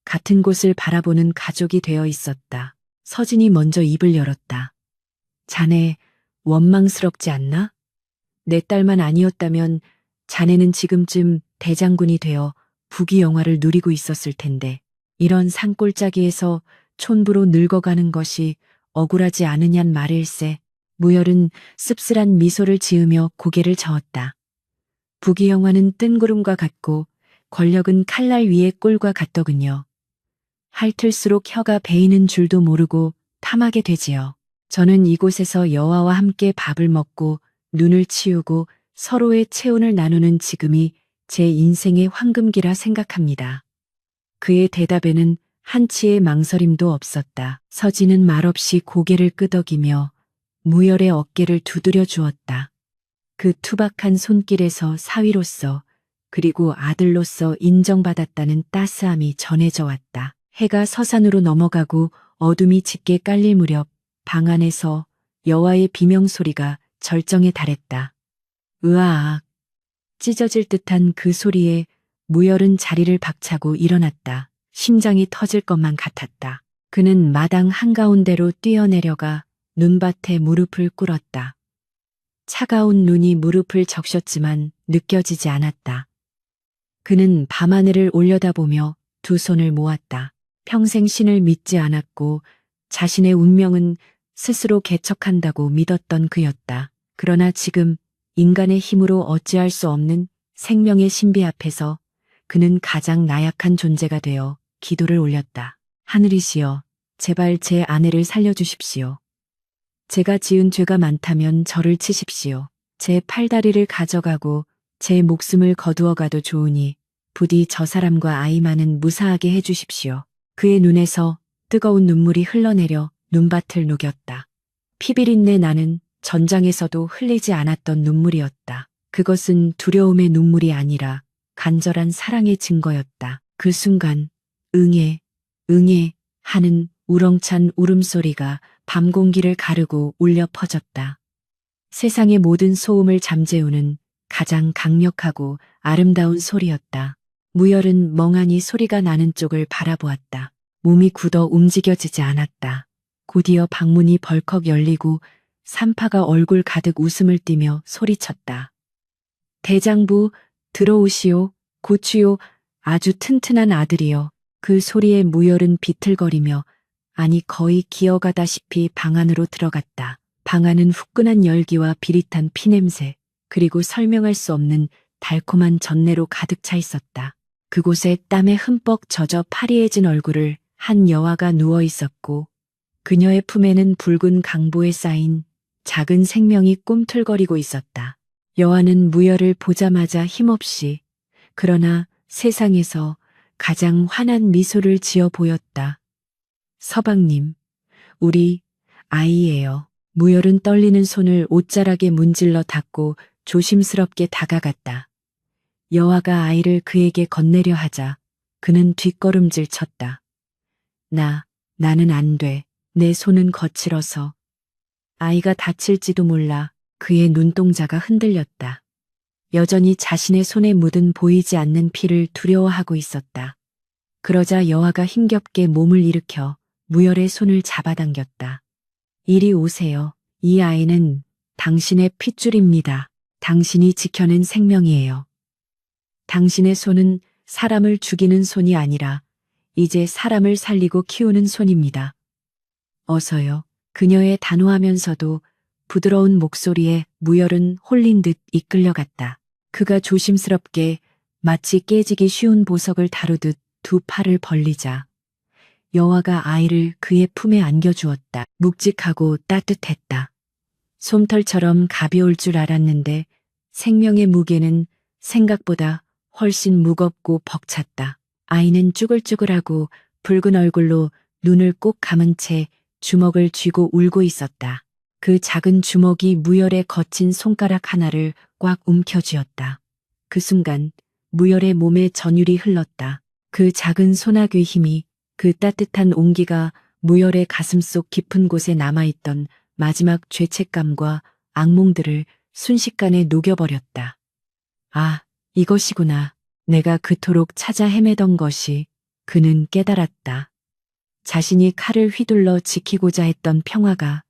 같은 곳을 바라보는 가족이 되어 있었다. 서진이 먼저 입을 열었다. 자네, 원망스럽지 않나? 내 딸만 아니었다면 자네는 지금쯤 대장군이 되어 부귀영화를 누리고 있었을 텐데, 이런 산골짜기에서 촌부로 늙어가는 것이 억울하지 않으냔 말일세. 무열은 씁쓸한 미소를 지으며 고개를 저었다. 부귀영화는 뜬구름과 같고 권력은 칼날 위의 꿀과 같더군요. 핥을수록 혀가 베이는 줄도 모르고 탐하게 되지요. 저는 이곳에서 여아와 함께 밥을 먹고 눈을 치우고 서로의 체온을 나누는 지금이 제 인생의 황금기라 생각합니다. 그의 대답에는 한치의 망설임도 없었다. 서진은 말없이 고개를 끄덕이며 무열의 어깨를 두드려 주었다. 그 투박한 손길에서 사위로서 그리고 아들로서 인정받았다는 따스함이 전해져 왔다. 해가 서산으로 넘어가고 어둠이 짙게 깔릴 무렵 방 안에서 여와의 비명소리가 절정에 달했다. 으아악. 찢어질 듯한 그 소리에 무열은 자리를 박차고 일어났다. 심장이 터질 것만 같았다. 그는 마당 한가운데로 뛰어내려가 눈밭에 무릎을 꿇었다. 차가운 눈이 무릎을 적셨지만 느껴지지 않았다. 그는 밤하늘을 올려다보며 두 손을 모았다. 평생 신을 믿지 않았고 자신의 운명은 스스로 개척한다고 믿었던 그였다. 그러나 지금 인간의 힘으로 어찌할 수 없는 생명의 신비 앞에서 그는 가장 나약한 존재가 되어 기도를 올렸다. 하늘이시여, 제발 제 아내를 살려주십시오. 제가 지은 죄가 많다면 저를 치십시오. 제 팔다리를 가져가고 제 목숨을 거두어가도 좋으니 부디 저 사람과 아이만은 무사하게 해주십시오. 그의 눈에서 뜨거운 눈물이 흘러내려 눈밭을 녹였다. 피비린내 나는 전장에서도 흘리지 않았던 눈물이었다. 그것은 두려움의 눈물이 아니라 간절한 사랑의 증거였다. 그 순간 응애, 응애 하는 우렁찬 울음소리가 밤 공기를 가르고 울려 퍼졌다. 세상의 모든 소음을 잠재우는 가장 강력하고 아름다운 소리였다. 무열은 멍하니 소리가 나는 쪽을 바라보았다. 몸이 굳어 움직여지지 않았다. 곧이어 방문이 벌컥 열리고 산파가 얼굴 가득 웃음을 띠며 소리쳤다. 대장부, 들어오시오. 고추요. 아주 튼튼한 아들이여. 그 소리에 무열은 비틀거리며, 아니 거의 기어가다시피 방 안으로 들어갔다. 방 안은 후끈한 열기와 비릿한 피냄새, 그리고 설명할 수 없는 달콤한 전내로 가득 차 있었다. 그곳에 땀에 흠뻑 젖어 파리해진 얼굴을 한 여아가 누워 있었고 그녀의 품에는 붉은 강보에 쌓인 작은 생명이 꿈틀거리고 있었다. 여아는 무열을 보자마자 힘없이 그러나 세상에서 가장 환한 미소를 지어 보였다. 서방님, 우리 아이예요. 무열은 떨리는 손을 옷자락에 문질러 닫고 조심스럽게 다가갔다. 여아가 아이를 그에게 건네려 하자 그는 뒷걸음질 쳤다. 나는 안 돼. 내 손은 거칠어서. 아이가 다칠지도 몰라. 그의 눈동자가 흔들렸다. 여전히 자신의 손에 묻은 보이지 않는 피를 두려워하고 있었다. 그러자 여아가 힘겹게 몸을 일으켜 무열의 손을 잡아당겼다. 이리 오세요. 이 아이는 당신의 핏줄입니다. 당신이 지켜낸 생명이에요. 당신의 손은 사람을 죽이는 손이 아니라 이제 사람을 살리고 키우는 손입니다. 어서요. 그녀의 단호하면서도 부드러운 목소리에 무열은 홀린 듯 이끌려갔다. 그가 조심스럽게 마치 깨지기 쉬운 보석을 다루듯 두 팔을 벌리자 여아가 아이를 그의 품에 안겨주었다. 묵직하고 따뜻했다. 솜털처럼 가벼울 줄 알았는데 생명의 무게는 생각보다 훨씬 무겁고 벅찼다. 아이는 쭈글쭈글하고 붉은 얼굴로 눈을 꼭 감은 채 주먹을 쥐고 울고 있었다. 그 작은 주먹이 무열의 거친 손가락 하나를 꽉 움켜쥐었다. 그 순간 무열의 몸에 전율이 흘렀다. 그 작은 소나귀 힘이, 그 따뜻한 온기가 무열의 가슴속 깊은 곳에 남아있던 마지막 죄책감과 악몽들을 순식간에 녹여버렸다. 아, 이것이구나. 내가 그토록 찾아 헤매던 것이. 그는 깨달았다. 자신이 칼을 휘둘러 지키고자 했던 평화가,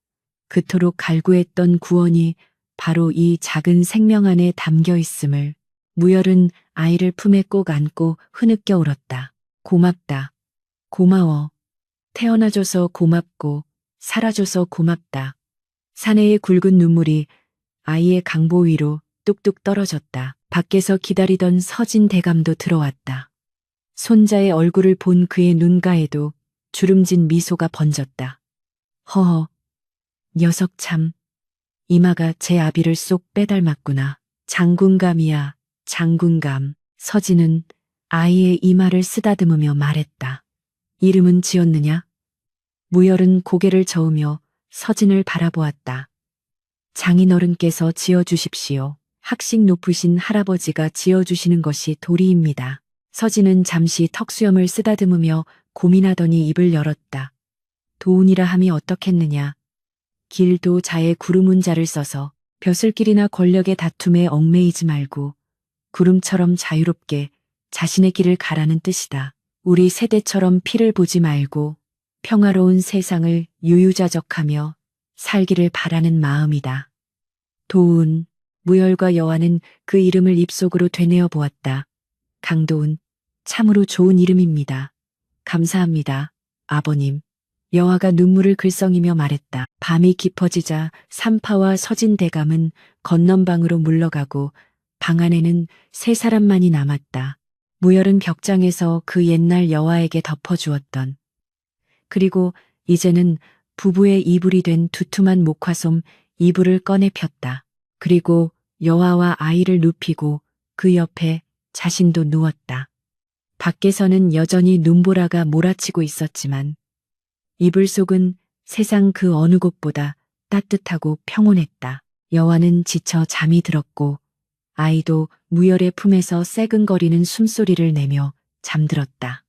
그토록 갈구했던 구원이 바로 이 작은 생명 안에 담겨 있음을. 무열은 아이를 품에 꼭 안고 흐느껴 울었다. 고맙다. 고마워. 태어나줘서 고맙고 살아줘서 고맙다. 사내의 굵은 눈물이 아이의 강보 위로 뚝뚝 떨어졌다. 밖에서 기다리던 서진 대감도 들어왔다. 손자의 얼굴을 본 그의 눈가에도 주름진 미소가 번졌다. 허허, 녀석 참. 이마가 제 아비를 쏙 빼닮았구나. 장군감이야, 장군감. 서진은 아이의 이마를 쓰다듬으며 말했다. 이름은 지었느냐? 무열은 고개를 저으며 서진을 바라보았다. 장인어른께서 지어주십시오. 학식 높으신 할아버지가 지어주시는 것이 도리입니다. 서진은 잠시 턱수염을 쓰다듬으며 고민하더니 입을 열었다. 도운이라 함이 어떻겠느냐. 길도 자의 구름운자를 써서 벼슬길이나 권력의 다툼에 얽매이지 말고 구름처럼 자유롭게 자신의 길을 가라는 뜻이다. 우리 세대처럼 피를 보지 말고 평화로운 세상을 유유자적하며 살기를 바라는 마음이다. 도운. 무열과 여아는 그 이름을 입속으로 되뇌어 보았다. 강도운. 참으로 좋은 이름입니다. 감사합니다, 아버님. 여아가 눈물을 글썽이며 말했다. 밤이 깊어지자 삼파와 서진 대감은 건넌방으로 물러가고 방 안에는 세 사람만이 남았다. 무열은 벽장에서 그 옛날 여아에게 덮어주었던, 그리고 이제는 부부의 이불이 된 두툼한 목화솜 이불을 꺼내 폈다. 그리고 여아와 아이를 눕히고 그 옆에 자신도 누웠다. 밖에서는 여전히 눈보라가 몰아치고 있었지만 이불 속은 세상 그 어느 곳보다 따뜻하고 평온했다. 여아는 지쳐 잠이 들었고 아이도 무열의 품에서 새근거리는 숨소리를 내며 잠들었다.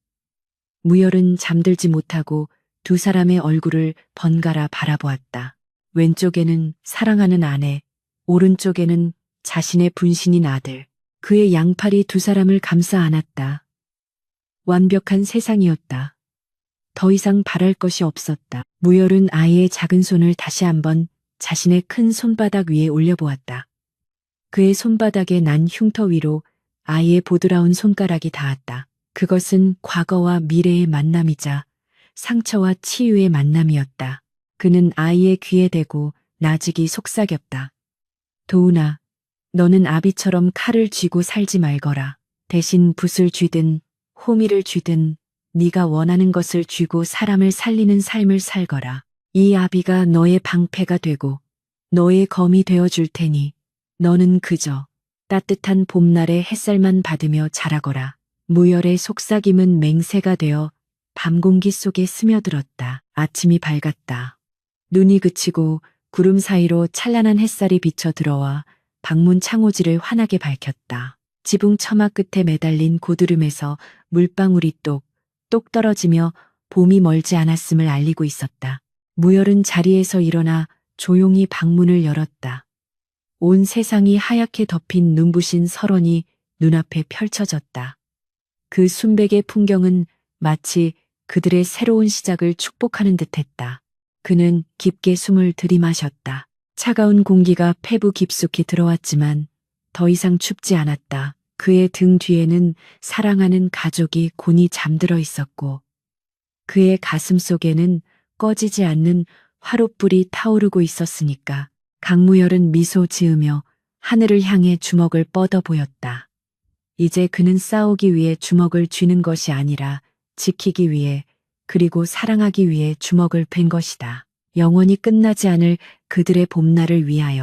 무열은 잠들지 못하고 두 사람의 얼굴을 번갈아 바라보았다. 왼쪽에는 사랑하는 아내, 오른쪽에는 자신의 분신인 아들. 그의 양팔이 두 사람을 감싸 안았다. 완벽한 세상이었다. 더 이상 바랄 것이 없었다. 무열은 아이의 작은 손을 다시 한번 자신의 큰 손바닥 위에 올려보았다. 그의 손바닥에 난 흉터 위로 아이의 보드라운 손가락이 닿았다. 그것은 과거와 미래의 만남이자 상처와 치유의 만남이었다. 그는 아이의 귀에 대고 나직이 속삭였다. 도훈아, 너는 아비처럼 칼을 쥐고 살지 말거라. 대신 붓을 쥐든 호미를 쥐든 네가 원하는 것을 쥐고 사람을 살리는 삶을 살거라. 이 아비가 너의 방패가 되고 너의 검이 되어줄 테니 너는 그저 따뜻한 봄날의 햇살만 받으며 자라거라. 무열의 속삭임은 맹세가 되어 밤 공기 속에 스며들었다. 아침이 밝았다. 눈이 그치고 구름 사이로 찬란한 햇살이 비쳐 들어와 방문 창호지를 환하게 밝혔다. 지붕 처마 끝에 매달린 고드름에서 물방울이 똑똑 떨어지며 봄이 멀지 않았음을 알리고 있었다. 무열은 자리에서 일어나 조용히 방문을 열었다. 온 세상이 하얗게 덮인 눈부신 설원이 눈앞에 펼쳐졌다. 그 순백의 풍경은 마치 그들의 새로운 시작을 축복하는 듯했다. 그는 깊게 숨을 들이마셨다. 차가운 공기가 폐부 깊숙이 들어왔지만 더 이상 춥지 않았다. 그의 등 뒤에는 사랑하는 가족이 곤히 잠들어 있었고 그의 가슴 속에는 꺼지지 않는 화롯불이 타오르고 있었으니까. 강무열은 미소 지으며 하늘을 향해 주먹을 뻗어 보였다. 이제 그는 싸우기 위해 주먹을 쥐는 것이 아니라 지키기 위해 그리고 사랑하기 위해 주먹을 pen 것이다. 영원히 끝나지 않을 그들의 봄날을 위하여.